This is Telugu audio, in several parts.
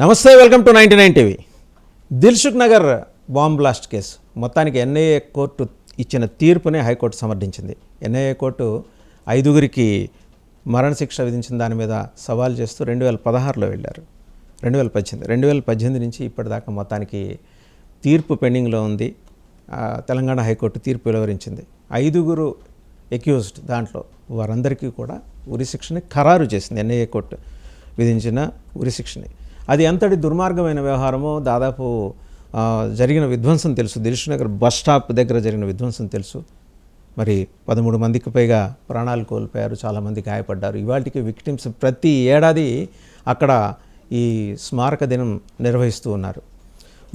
నమస్తే, welcome to 99 TV. Dilsukh Nagar bomb blast case మొత్తానికి ఎన్ఐఏ కోర్టు ఇచ్చిన తీర్పుని హైకోర్టు సమర్థించింది. ఎన్ఐఏ కోర్టు 5గురికి మరణశిక్ష విధించిన దాని మీద సవాల్ చేస్తూ 2016లో వెళ్ళారు. 2018 నుంచి ఇప్పటిదాకా మొత్తానికి తీర్పు పెండింగ్లో ఉంది. తెలంగాణ హైకోర్టు తీర్పు వెలువరించింది. 5గురు ఎక్యూజ్డ్, దాంట్లో వారందరికీ కూడా ఉరిశిక్షని ఖరారు చేసింది. ఎన్ఐఏ కోర్టు విధించిన ఉరిశిక్షని. అది ఎంతటి దుర్మార్గమైన వ్యవహారమో దాదాపు జరిగిన విధ్వంసం తెలుసు. దిల్సుఖ్ నగర్ బస్ స్టాప్ దగ్గర జరిగిన విధ్వంసం తెలుసు. మరి 13 మందికి పైగా ప్రాణాలు కోల్పోయారు, చాలామంది గాయపడ్డారు. ఇవాళకి విక్టిమ్స్ ప్రతి ఏడాది అక్కడ ఈ స్మారక దినం నిర్వహిస్తూ ఉన్నారు.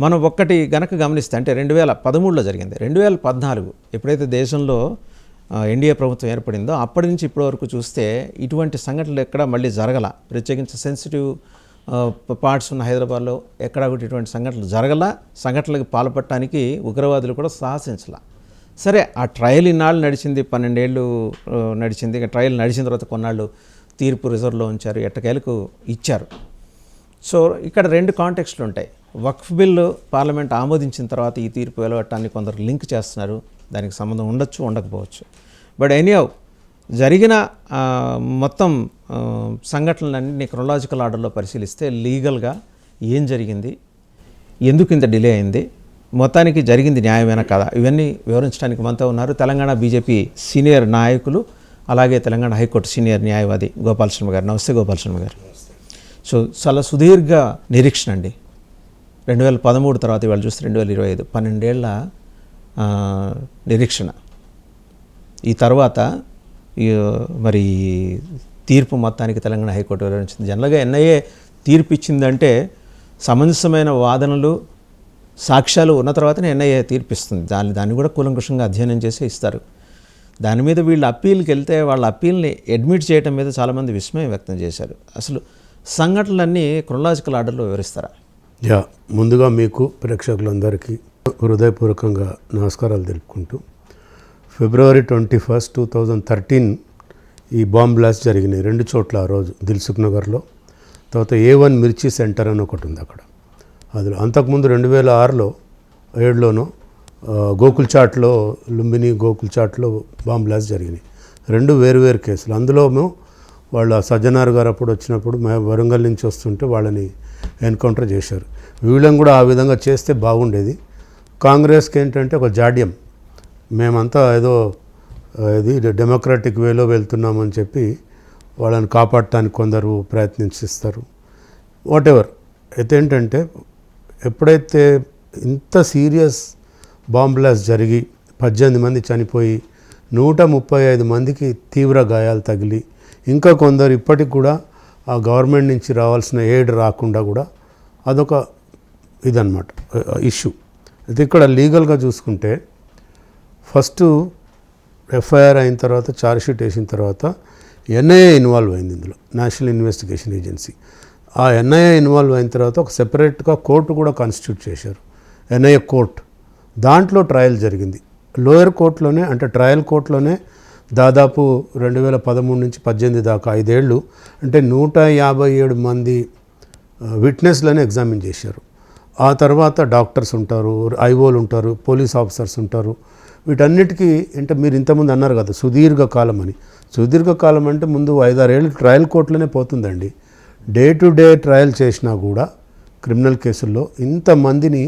మనం ఒక్కటి గనక గమనిస్తే, అంటే 2013లో జరిగింది. 2014 ఎప్పుడైతే దేశంలో ఎన్డీఏ ప్రభుత్వం ఏర్పడిందో అప్పటి నుంచి ఇప్పటి వరకు చూస్తే ఇటువంటి సంఘటనలు ఎక్కడ మళ్ళీ జరగల. ప్రత్యేకించి సెన్సిటివ్ పార్ట్స్ ఉన్న హైదరాబాద్లో ఎక్కడా కూడా ఇటువంటి సంఘటనలు జరగల. సంఘటనలకు పాల్పడటానికి ఉగ్రవాదులు కూడా సాహసించలా. సరే, ఆ ట్రయల్ ఇన్నాళ్ళు నడిచింది, 12 ఏళ్ళు నడిచింది. ఇక ట్రయల్ నడిచిన తర్వాత కొన్నాళ్ళు తీర్పు రిజర్వ్లో ఉంచారు, ఎట్టకేలకు ఇచ్చారు. సో ఇక్కడ 2 కాంటెక్స్ట్లు ఉంటాయి. వక్ఫ్ బిల్లు పార్లమెంట్ ఆమోదించిన తర్వాత ఈ తీర్పు వెలువడటాన్ని కొందరు లింక్ చేస్తున్నారు. దానికి సంబంధం ఉండొచ్చు, ఉండకపోవచ్చు. బట్ ఎనీహౌ జరిగిన మొత్తం సంఘటనలన్నీ క్రొనాలజికల్ ఆర్డర్లో పరిశీలిస్తే లీగల్గా ఏం జరిగింది, ఎందుకు ఇంత డిలే అయింది, మొత్తానికి జరిగింది న్యాయమైన కదా, ఇవన్నీ వివరించడానికి మనతో ఉన్నారు తెలంగాణ బీజేపీ సీనియర్ నాయకులు, అలాగే తెలంగాణ హైకోర్టు సీనియర్ న్యాయవాది గోపాల్ శర్మ గారు. నమస్తే గోపాల్ శర్మ గారు. సో చాలా సుదీర్ఘ నిరీక్షణ అండి. 2013 తర్వాత ఇవాళ చూస్తే 2025, 12 ఏళ్ల నిరీక్షణ. ఈ తర్వాత మరి తీర్పు మొత్తానికి తెలంగాణ హైకోర్టు వివరించింది. జనరల్గా ఎన్ఐఏ తీర్పు ఇచ్చిందంటే సమంజసమైన వాదనలు, సాక్ష్యాలు ఉన్న తర్వాతనే ఎన్ఐఏ తీర్పు ఇస్తుంది. దాన్ని కూడా కూలంకషంగా అధ్యయనం చేసి ఇస్తారు. దాని మీద వీళ్ళు అప్పీల్కి వెళ్తే వాళ్ళ అప్పీల్ని అడ్మిట్ చేయడం మీద చాలామంది విస్మయం వ్యక్తం చేశారు. అసలు సంఘటనలన్నీ క్రొనాలజికల్ ఆర్డర్లో వివరిస్తారా? ముందుగా మీకు ప్రేక్షకులందరికీ హృదయపూర్వకంగా నమస్కారాలు తెలుపుకుంటూ, February 21, 2013 ఈ బాంబ్ బ్లాస్ట్ జరిగినాయి 2 చోట్ల. ఆ రోజు దిల్సుఖ్ నగర్లో, తర్వాత A1 మిర్చి సెంటర్ అని ఒకటి ఉంది అక్కడ. అందులో అంతకుముందు 2006లో 7లోనో గోకుల్ చాట్లో, లుంబిని గోకుల్ చాట్లో బాంబ్ బ్లాస్ట్ జరిగినాయి. 2 వేరు కేసులు. అందులోనూ వాళ్ళ సజ్జనార్ గారు అప్పుడు వచ్చినప్పుడు వరంగల్ నుంచి వస్తుంటే వాళ్ళని ఎన్కౌంటర్ చేశారు. వీళ్ళని కూడా ఆ విధంగా చేస్తే బాగుండేది. కాంగ్రెస్కి ఏంటంటే ఒక జాడ్యం, మేమంతా ఏదో ఇది డెమోక్రాటిక్ వేలో వెళ్తున్నామని చెప్పి వాళ్ళని కాపాడటానికి కొందరు ప్రయత్నిస్తారు. వాటెవర్ అయితే ఏంటంటే, ఎప్పుడైతే ఇంత సీరియస్ బాంబ్ బ్లాస్ట్ జరిగి 18 మంది చనిపోయి 135 మందికి తీవ్ర గాయాలు తగిలి, ఇంకా కొందరు ఇప్పటికి కూడా ఆ గవర్నమెంట్ నుంచి రావాల్సిన ఎయిడ్ రాకుండా కూడా అదొక ఇదన్నమాట ఇష్యూ. అయితే ఇక్కడ లీగల్గా చూసుకుంటే, ఫస్ట్ ఎఫ్ఐఆర్ అయిన తర్వాత, ఛార్జ్షీట్ వేసిన తర్వాత ఎన్ఐఏ ఇన్వాల్వ్ అయింది ఇందులో, నేషనల్ ఇన్వెస్టిగేషన్ ఏజెన్సీ. ఆ ఎన్ఐఏ ఇన్వాల్వ్ అయిన తర్వాత ఒక సెపరేట్గా కోర్టు కూడా కాన్స్టిట్యూట్ చేశారు, ఎన్ఐఏ కోర్టు. దాంట్లో ట్రయల్ జరిగింది లోయర్ కోర్టులోనే, అంటే ట్రయల్ కోర్టులోనే. దాదాపు 2013 నుంచి 18 దాకా 5 ఏళ్ళు, అంటే 157 మంది విట్నెస్లను ఎగ్జామిన్ చేశారు. ఆ తర్వాత డాక్టర్స్ ఉంటారు, ఐఓలు ఉంటారు, పోలీస్ ఆఫీసర్స్ ఉంటారు. వీటన్నిటికీ అంటే మీరు ఇంతకుముందు అన్నారు కదా సుదీర్ఘకాలం అని. సుదీర్ఘకాలం అంటే ముందు 5-6 ఏళ్ళు ట్రయల్ కోర్టులోనే పోతుందండి. డే టు డే ట్రయల్ చేసినా కూడా క్రిమినల్ కేసుల్లో ఇంతమందిని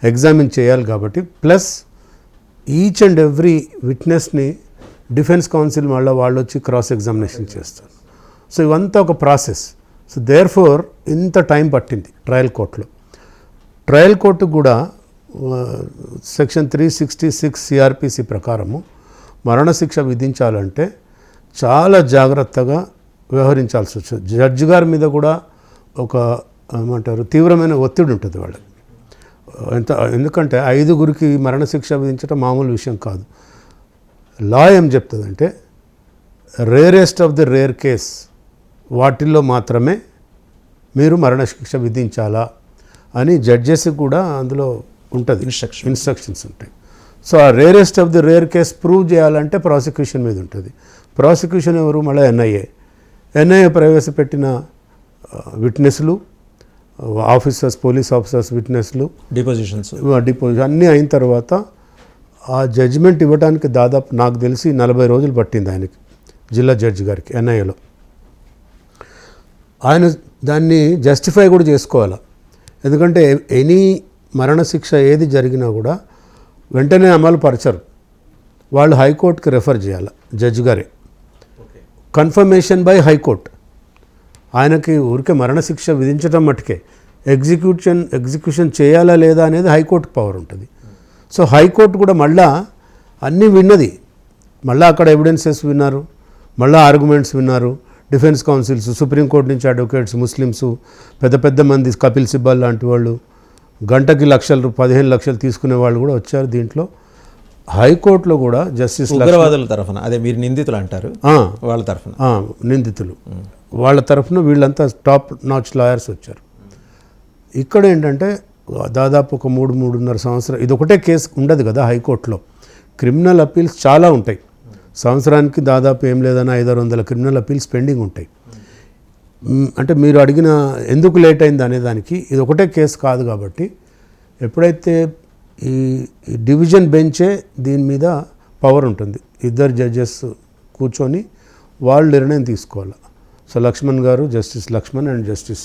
ఎగ్జామిన్ చేయాలి కాబట్టి, ప్లస్ ఈచ్ అండ్ ఎవ్రీ విట్నెస్ని డిఫెన్స్ కౌన్సిల్ మళ్ళీ వాళ్ళు వచ్చి క్రాస్ ఎగ్జామినేషన్ చేస్తారు. సో ఇవంతా ఒక ప్రాసెస్. సో దేర్ ఫోర్ ఇంత టైం పట్టింది ట్రయల్ కోర్టులో. ట్రయల్ కోర్టు కూడా సెక్షన్ 366 సిఆర్పిసి ప్రకారము మరణశిక్ష విధించాలంటే చాలా జాగ్రత్తగా వ్యవహరించాల్సి వచ్చింది. జడ్జి గారి మీద కూడా ఒక ఏమంటారు తీవ్రమైన ఒత్తిడి ఉంటుంది వాళ్ళకి. ఎందుకంటే 5గురికి మరణశిక్ష విధించడం మామూలు విషయం కాదు. లా ఏం చెప్తుందంటే, rarest of the rare case వాటిల్లో మాత్రమే మీరు మరణశిక్ష విధించాలా అని జడ్జెస్కి కూడా అందులో ఉంటుంది, ఇన్స్ట్రక్షన్స్ ఉంటాయి. సో ఆ rarest of the rare case prove చేయాలంటే ప్రాసిక్యూషన్ మీద ఉంటుంది. ప్రాసిక్యూషన్ ఎవరు? మళ్ళీ ఎన్ఐఏ ప్రవేశపెట్టిన విట్నెస్లు, officers, police officers, విట్నెస్లు, depositions, deposition అన్నీ అయిన తర్వాత ఆ జడ్జిమెంట్ ఇవ్వడానికి దాదాపు నాకు తెలిసి 40 రోజులు పట్టింది ఆయనకి, జిల్లా జడ్జి గారికి ఎన్ఐఏలో. ఆయన దాన్ని జస్టిఫై కూడా చేసుకోవాలి. ఎందుకంటే ఎనీ మరణశిక్ష ఏది జరిగినా కూడా వెంటనే అమలు పరచరు, వాళ్ళు హైకోర్టుకి రెఫర్ చేయాలి జడ్జి గారే, కన్ఫర్మేషన్ బై హైకోర్టు. ఆయనకి ఊరికే మరణశిక్ష విధించడం మట్టుకే, ఎగ్జిక్యూషన్ చేయాలా లేదా అనేది హైకోర్టుకి పవర్ ఉంటుంది. సో హైకోర్టు కూడా మళ్ళా అన్నీ విన్నది, మళ్ళీ అక్కడ ఎవిడెన్సెస్ విన్నారు, మళ్ళీ ఆర్గ్యుమెంట్స్ విన్నారు, డిఫెన్స్ కౌన్సిల్స్, సుప్రీంకోర్టు నుంచి అడ్వకేట్స్, ముస్లిమ్స్, పెద్ద పెద్ద మంది, కపిల్ సిబ్బల్ లాంటి వాళ్ళు, గంటకి లక్షలు 15 లక్షలు తీసుకునే వాళ్ళు కూడా వచ్చారు దీంట్లో. హైకోర్టులో కూడా జస్టిస్ ఉగ్రవాదుల తరఫున, అదే మీరు నిందితులు అంటారు, వాళ్ళ తరఫున, నిందితులు వాళ్ళ తరఫున వీళ్ళంతా టాప్ నాచ్ లాయర్స్ వచ్చారు. ఇక్కడ ఏంటంటే దాదాపు ఒక 3-3.5 సంవత్సరం ఇది ఒకటే కేసు ఉండదు కదా హైకోర్టులో, క్రిమినల్ అప్పీల్స్ చాలా ఉంటాయి. సంవత్సరానికి దాదాపు ఏం లేదన్నా 500 క్రిమినల్ అప్పీల్స్ పెండింగ్ ఉంటాయి. అంటే మీరు అడిగిన ఎందుకు లేట్ అయింది అనే దానికి ఇది ఒకటే కేసు కాదు. కాబట్టి ఎప్పుడైతే ఈ డివిజన్ బెంచే దీని మీద పవర్ ఉంటుంది, ఇద్దరు జడ్జెస్ కూర్చొని వాళ్ళు నిర్ణయం తీసుకోవాలి. సో లక్ష్మణ్ గారు, జస్టిస్ లక్ష్మణ్ అండ్ జస్టిస్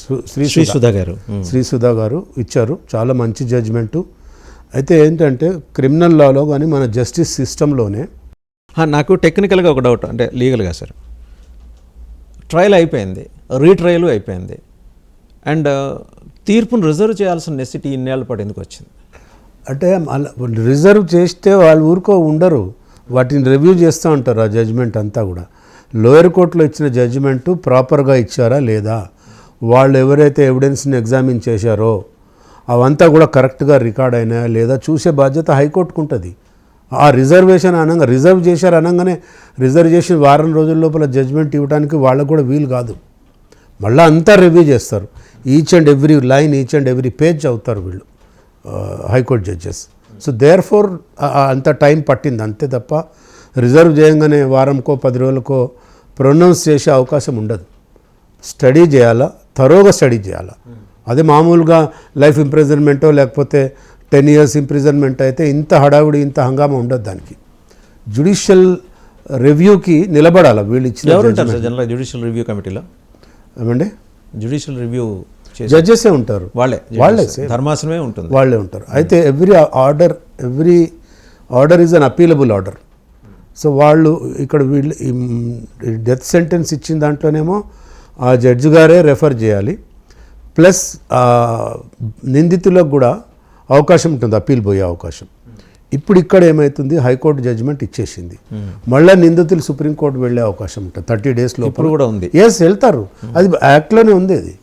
శ్రీసుధా గారు ఇచ్చారు, చాలా మంచి జడ్జిమెంటు. అయితే ఏంటంటే క్రిమినల్ లాలో కానీ మన జస్టిస్ సిస్టంలోనే నాకు టెక్నికల్గా ఒక డౌట్, అంటే లీగల్గా సార్, ట్రయల్ అయిపోయింది, రీట్రయల్ అయిపోయింది, అండ్ తీర్పును రిజర్వ్ చేయాల్సిన నెసిటీ ఇన్నేళ్ళ పాటు ఎందుకు వచ్చింది? అంటే రిజర్వ్ చేస్తే వాళ్ళు ఊరుకో ఉండరు, వాటిని రివ్యూ చేస్తూ ఉంటారు. ఆ జడ్జిమెంట్ అంతా కూడా లోయర్ కోర్టులో ఇచ్చిన జడ్జిమెంటు ప్రాపర్గా ఇచ్చారా లేదా, వాళ్ళు ఎవరైతే ఎవిడెన్స్ని ఎగ్జామిన్ చేశారో అవంతా కూడా కరెక్ట్గా రికార్డ్ అయినాయా లేదా చూసే బాధ్యత హైకోర్టుకు ఉంటుంది. ఆ రిజర్వేషన్ అనగా రిజర్వ్ చేశారు అనగానే రిజర్వ్ చేసి వారం రోజుల లోపల జడ్జిమెంట్ ఇవ్వడానికి వాళ్ళకు కూడా వీలు కాదు. మళ్ళీ అంతా రివ్యూ చేస్తారు, each and every line, each and every page చదువుతారు వీళ్ళు high court judges. So therefore అంత టైం పట్టింది అంతే తప్ప రిజర్వ్ చేయగానే వారంకో 10 రోజులకో ప్రొనౌన్స్ చేసే అవకాశం ఉండదు. స్టడీ చేయాలా, థరోగా స్టడీ చేయాలా. అదే మామూలుగా లైఫ్ ఇంప్రిజన్మెంటో లేకపోతే 10 years ఇంప్రిజన్మెంట్ అయితే ఇంత హడావుడి, ఇంత హంగామా ఉండదు. దానికి జ్యుడిషియల్ రివ్యూకి నిలబడాలి వీళ్ళు ఇచ్చిన. జనరల్ జ్యుడిషియల్ రివ్యూ కమిటీలో ఏమండి జ్యుడిషియల్ రివ్యూ జడ్జెసే ఉంటారు, వాళ్ళే ధర్మాసనమే ఉంటుంది, వాళ్ళే ఉంటారు. అయితే every order is unappealable order. So వాళ్ళు ఇక్కడ వీళ్ళు డెత్ సెంటెన్స్ ఇచ్చిన దాంట్లోనేమో ఆ జడ్జి గారే రెఫర్ చేయాలి, ప్లస్ నిందితులకు కూడా అవకాశం ఉంటుంది, అప్పీల్ పోయే అవకాశం. ఇప్పుడు ఇక్కడ ఏమవుతుంది, హైకోర్టు జడ్జిమెంట్ ఇచ్చేసింది, మళ్ళీ నిందితులు సుప్రీంకోర్టు వెళ్ళే అవకాశం ఉంటుంది 30 days లోపల కూడా ఉంది. ఎస్ వెళ్తారు, అది యాక్ట్లోనే ఉంది, అది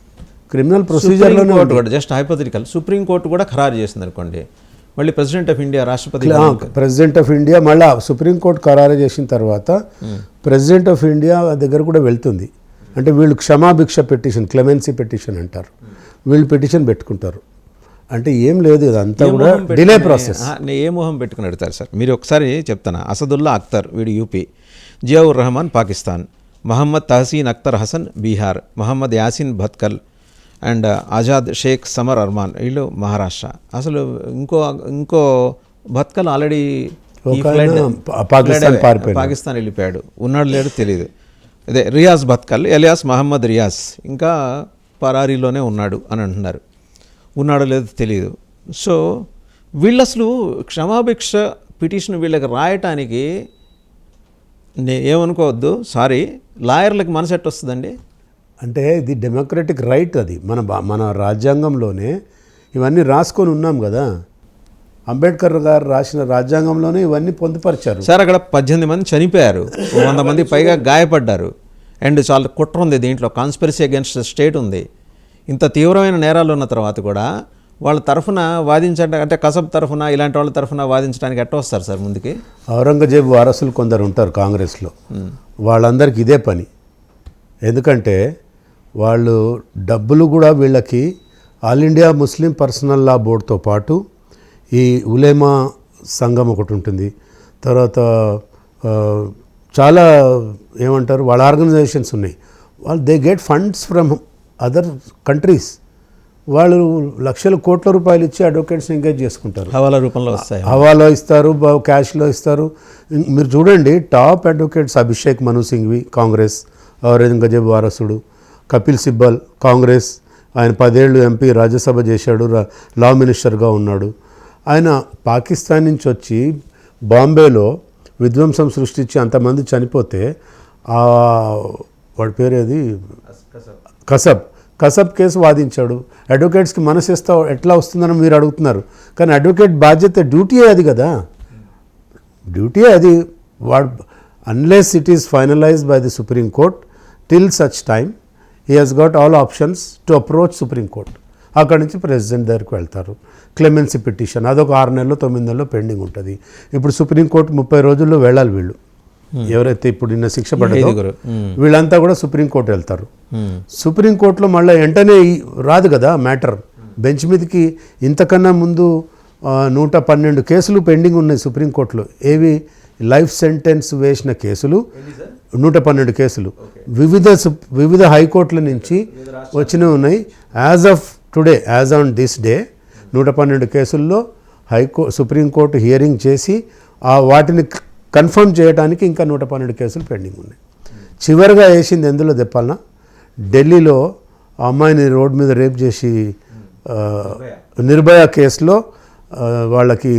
క్రిమినల్ ప్రొసీజర్లోనే ఉంది. జస్ట్ హైపోథెటికల్ సుప్రీంకోర్టు కూడా ఖరారు చేసింది అనుకోండి, మళ్ళీ ప్రెసిడెంట్ ఆఫ్ ఇండియా, రాష్ట్రపతి, ప్రెసిడెంట్ ఆఫ్ ఇండియా మళ్ళీ సుప్రీంకోర్టు ఖరారు చేసిన తర్వాత ప్రెసిడెంట్ ఆఫ్ ఇండియా దగ్గర కూడా వెళ్తుంది. అంటే వీళ్ళు క్షమాభిక్ష పిటిషన్, క్లెమెన్సీ పిటిషన్ అంటారు, వీళ్ళు పిటిషన్ పెట్టుకుంటారు. అంటే ఏం లేదు, ఇదంతా కూడా డిలే ప్రాసెస్. ఏ మోహం పెట్టుకుని అడుగుతారు సార్? మీరు ఒకసారి చెప్తాను. అసదుల్లా అఖ్తర్ వీడు యూపీ, జియావుర్ రెహమాన్ పాకిస్తాన్, మహమ్మద్ తహసీన్ అఖ్తర్ హసన్ బీహార్, మహమ్మద్ యాసిన్ భత్కల్ అండ్ ఆజాద్ షేక్ సమర్ అర్మాన్ వీళ్ళు మహారాష్ట్ర. అసలు ఇంకో భత్కల్ ఆల్రెడీ పాకిస్తాన్ వెళ్ళిపోయాడు, ఉన్నాడు లేడు తెలియదు. అదే రియాజ్ భత్కల్ ఎలియాస్ మహమ్మద్ రియాజ్ ఇంకా పరారీలోనే ఉన్నాడు అని అంటున్నారు, ఉన్నాడో లేదో తెలియదు. సో వీళ్ళు అసలు క్షమాభిక్ష పిటిషన్ వీళ్ళకి రాయటానికి ఏమనుకోవద్దు, సారీ, లాయర్లకు మనసు ఎట్టు వస్తుందండి? అంటే ఇది డెమోక్రటిక్ రైట్, అది మన రాజ్యాంగంలోనే ఇవన్నీ రాసుకొని ఉన్నాం కదా. అంబేద్కర్ గారు రాసిన రాజ్యాంగంలోనే ఇవన్నీ పొందుపరిచారు సార్. అక్కడ 18 మంది చనిపోయారు, 100 మంది పైగా గాయపడ్డారు, అండ్ చాలా కుట్ర ఉంది దీంట్లో, కాన్స్పిరసీ అగేన్స్ట్ స్టేట్ ఉంది. ఇంత తీవ్రమైన నేరాలు ఉన్న తర్వాత కూడా వాళ్ళ తరఫున వాదించండి అంటే కసబ్ తరఫున ఇలాంటి వాళ్ళ తరఫున వాదించడానికి ఎట్ట వస్తారు సార్ ముందుకి? ఔరంగజేబు వారసులు కొందరు ఉంటారు కాంగ్రెస్లో, వాళ్ళందరికీ ఇదే పని. ఎందుకంటే వాళ్ళు డబ్బులు కూడా వీళ్ళకి ఆల్ ఇండియా ముస్లిం పర్సనల్ లా బోర్డుతో పాటు ఈ ఉలేమా సంఘం ఒకటి ఉంటుంది, తర్వాత చాలా ఏమంటారు వాళ్ళ ఆర్గనైజేషన్స్ ఉన్నాయి. వాళ్ళు they get funds from other countries, వాళ్ళు లక్షల కోట్ల రూపాయలు ఇచ్చి అడ్వకేట్స్ని ఎంగేజ్ చేసుకుంటారు. హవాలా రూపంలో వస్తాయి. హవాలో ఇస్తారు, క్యాష్లో ఇస్తారు. మీరు చూడండి, టాప్ అడ్వకేట్స్ అభిషేక్ మను సింఘ్వి కాంగ్రెస్, ఔరంగజేబ్ గజబ్ వారసుడు, కపిల్ సిబ్బల్ కాంగ్రెస్, ఆయన 10 ఏళ్ళు ఎంపీ రాజ్యసభ చేశాడు, లా మినిస్టర్గా ఉన్నాడు. ఆయన పాకిస్తాన్ నుంచి వచ్చి బాంబేలో విధ్వంసం సృష్టించి అంతమంది చనిపోతే వాడి పేరు ఏది కసబ్ కేసు వాదించాడు. అడ్వకేట్స్కి మనసిస్తా ఎట్లా వస్తుందని మీరు అడుగుతున్నారు. కానీ అడ్వకేట్ బాధ్యత డ్యూటీయే అది కదా, డ్యూటీయే అది. వాడు unless it is finalized by the Supreme Court till such time he has got all options to approach Supreme Court. అక్కడి నుంచి ప్రెసిడెంట్ దగ్గరికి వెళ్తారు. క్లెమెన్సీ పిటిషన్ అదొక 6 నెలలు 9 నెలలు పెండింగ్ ఉంటుంది. ఇప్పుడు సుప్రీంకోర్టు 30 రోజుల్లో వెళ్ళాలి. వీళ్ళు ఎవరైతే ఇప్పుడు నిన్న శిక్ష పడ్డారో వీళ్ళంతా కూడా సుప్రీంకోర్టు వెళ్తారు. సుప్రీంకోర్టులో మళ్ళీ వెంటనే రాదు కదా మ్యాటర్. బెంచ్ మీదకి ఇంతకన్నా ముందు 112 కేసులు పెండింగ్ ఉన్నాయి సుప్రీంకోర్టులో. ఏవి? లైఫ్ సెంటెన్స్ వేసిన కేసులు 112 కేసులు వివిధ హైకోర్టుల నుంచి వచ్చినవి ఉన్నాయి. As of today, as on this day 112 కేసుల్లో సుప్రీంకోర్టు హియరింగ్ చేసి వాటిని కన్ఫర్మ్ చేయడానికి ఇంకా 112 కేసులు పెండింగ్ ఉన్నాయి. చివరిగా వేసింది ఎందులో చెప్పాలన్నా, ఢిల్లీలో ఆ అమ్మాయిని రోడ్డు మీద రేప్ చేసి నిర్భయ కేసులో వాళ్ళకి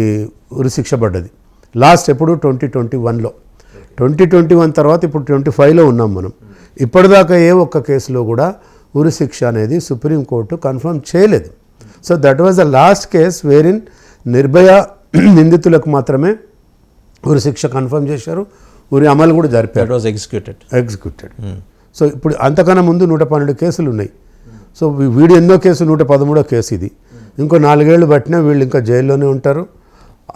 ఉరిశిక్ష పడ్డది. లాస్ట్ ఎప్పుడు 2021లో. 2021 తర్వాత ఇప్పుడు 25లో ఉన్నాం మనం. ఇప్పటిదాకా ఏ ఒక్క కేసులో కూడా ఉరిశిక్ష అనేది సుప్రీంకోర్టు కన్ఫర్మ్ చేయలేదు. So that was the last case where in Nirbhaya నిందితులకు మాత్రమే ఉరిశిక్ష కన్ఫర్మ్ చేశారు. ఉరి అమలు కూడా జరిపారు. ఎగ్జిక్యూటెడ్. సో ఇప్పుడు అంతకన్నా ముందు 112 కేసులు ఉన్నాయి. సో వీడు ఎన్నో కేసు 113వ కేసు ఇది. ఇంకో 4 ఏళ్ళు పట్టినా వీళ్ళు ఇంకా జైల్లోనే ఉంటారు.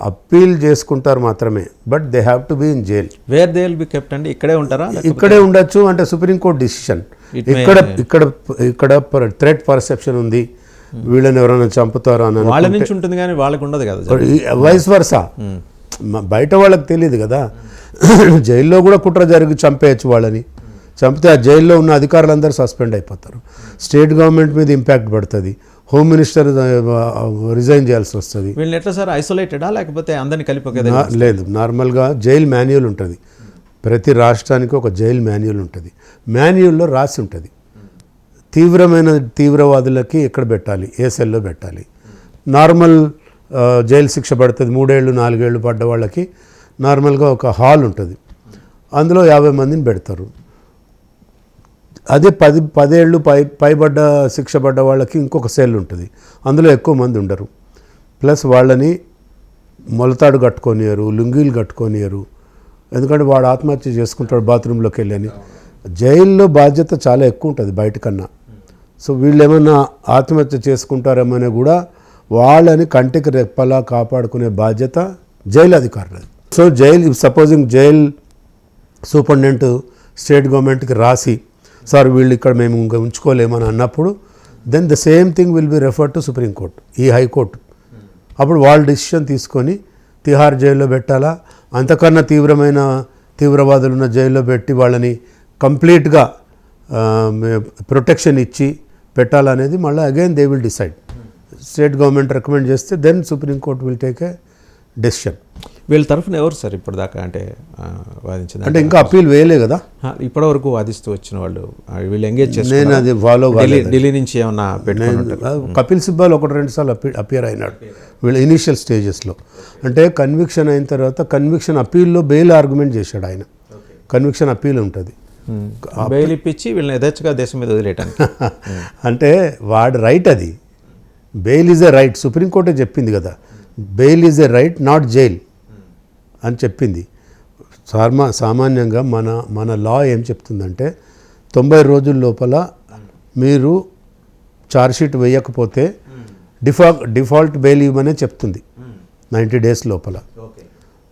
అప్పీల్ చేసుకుంటారు మాత్రమే. But they have to be in jail. Where they will be kept అండి? ఇక్కడే ఉంటారా? ఇక్కడే ఉండొచ్చు. అంటే సుప్రీంకోర్టు డిసిషన్. ఇక్కడ థ్రెట్ పర్సెప్షన్ ఉంది, వీళ్ళని ఎవరైనా చంపుతారా అని వాళ్ళ నుంచి ఉంటుంది కానీ వాళ్ళకు ఉండదు కదా. Vice versa. బయట వాళ్ళకి తెలియదు కదా. జైల్లో కూడా కుట్ర జరిగి చంపేయచ్చు. వాళ్ళని చంపితే ఆ జైల్లో ఉన్న అధికారులందరూ సస్పెండ్ అయిపోతారు. స్టేట్ గవర్నమెంట్ మీద ఇంపాక్ట్ పడుతుంది. హోమ్ మినిస్టర్ రిజైన్ చేయాల్సి వస్తుంది. వీళ్ళని ఎట్లా సార్, ఐసోలేటెడా లేకపోతే అందరినీ కలిపి? లేదు, నార్మల్గా జైల్ మాన్యువల్ ఉంటుంది. ప్రతి రాష్ట్రానికి ఒక జైల్ మాన్యువల్ ఉంటుంది. మాన్యువల్లో రాసి ఉంటుంది తీవ్రవాదులకి ఎక్కడ పెట్టాలి, ఏ సెల్లో పెట్టాలి. నార్మల్ జైలు శిక్ష పడుతుంది 3 ఏళ్ళు 4 ఏళ్ళు పడ్డ వాళ్ళకి నార్మల్గా ఒక హాల్ ఉంటుంది. అందులో 50 మందిని పెడతారు. అదే 10 ఏళ్ళు పైబడ్డ శిక్ష పడ్డ వాళ్ళకి ఇంకొక సెల్ ఉంటుంది. అందులో ఎక్కువ మంది ఉండరు. ప్లస్ వాళ్ళని మొలతాడు కట్టుకొనియరు, లుంగీలు కట్టుకొనియరు. ఎందుకంటే వాడు ఆత్మహత్య చేసుకుంటాడు బాత్రూంలోకి వెళ్ళి అని. జైల్లో బాధ్యత చాలా ఎక్కువ ఉంటుంది బయటకన్నా. సో వీళ్ళు ఏమన్నా ఆత్మహత్య చేసుకుంటారేమని కూడా వాళ్ళని కంటికి రెప్పలా కాపాడుకునే బాధ్యత జైలు అధికారులది. So supposing jail superintendent state గవర్నమెంట్కి రాసి, సార్ వీళ్ళు ఇక్కడ మేము ఇంకా ఉంచుకోలేమని అన్నప్పుడు then the same thing will be referred to Supreme Court, ఈ హైకోర్టు. అప్పుడు వాళ్ళు డిసిషన్ తీసుకొని తిహార్ జైల్లో పెట్టాలా, అంతకన్నా తీవ్రవాదులు ఉన్న జైల్లో పెట్టి వాళ్ళని కంప్లీట్గా ప్రొటెక్షన్ ఇచ్చి పెట్టాలనేది మళ్ళీ again they will decide. State government recommend చేస్తే then Supreme Court will take a decision. వీళ్ళ తరఫున ఎవరు సార్ ఇప్పటిదాకా అంటే వాదించింది? అంటే ఇంకా అప్పీల్ వేయలే కదా ఇప్పటివరకు వాదిస్తూ వచ్చిన వాళ్ళు. వీళ్ళు ఎంగేజ్ చేసి నేను అది ఫాలో ఢిల్లీ నుంచి ఏమన్నా పెట్టుకుంటారు? కపిల్ సిబ్బల్ 1-2 సార్లు అపియర్ అయినాడు వీళ్ళు ఇనీషియల్ స్టేజెస్లో. అంటే కన్విక్షన్ అయిన తర్వాత కన్విక్షన్ అప్పీల్లో బెయిల్ ఆర్గ్యుమెంట్ చేశాడు ఆయన. కన్విక్షన్ అప్పీల్ ఉంటుంది. బెయిల్ ఇప్పించి వీళ్ళని యథేచ్ఛగా దేశం మీద వదిలేయటానికి. అంటే వాడి రైట్ అది. Bail is a right. సుప్రీంకోర్టే చెప్పింది కదా, bail is a right not jail అని చెప్పింది. సామాన్యంగా మన లా ఏం చెప్తుందంటే 90 రోజుల లోపల మీరు ఛార్జ్షీట్ వేయకపోతే డిఫాల్ట్ బెయిల్ ఇవ్వమనే చెప్తుంది 90 డేస్ లోపల.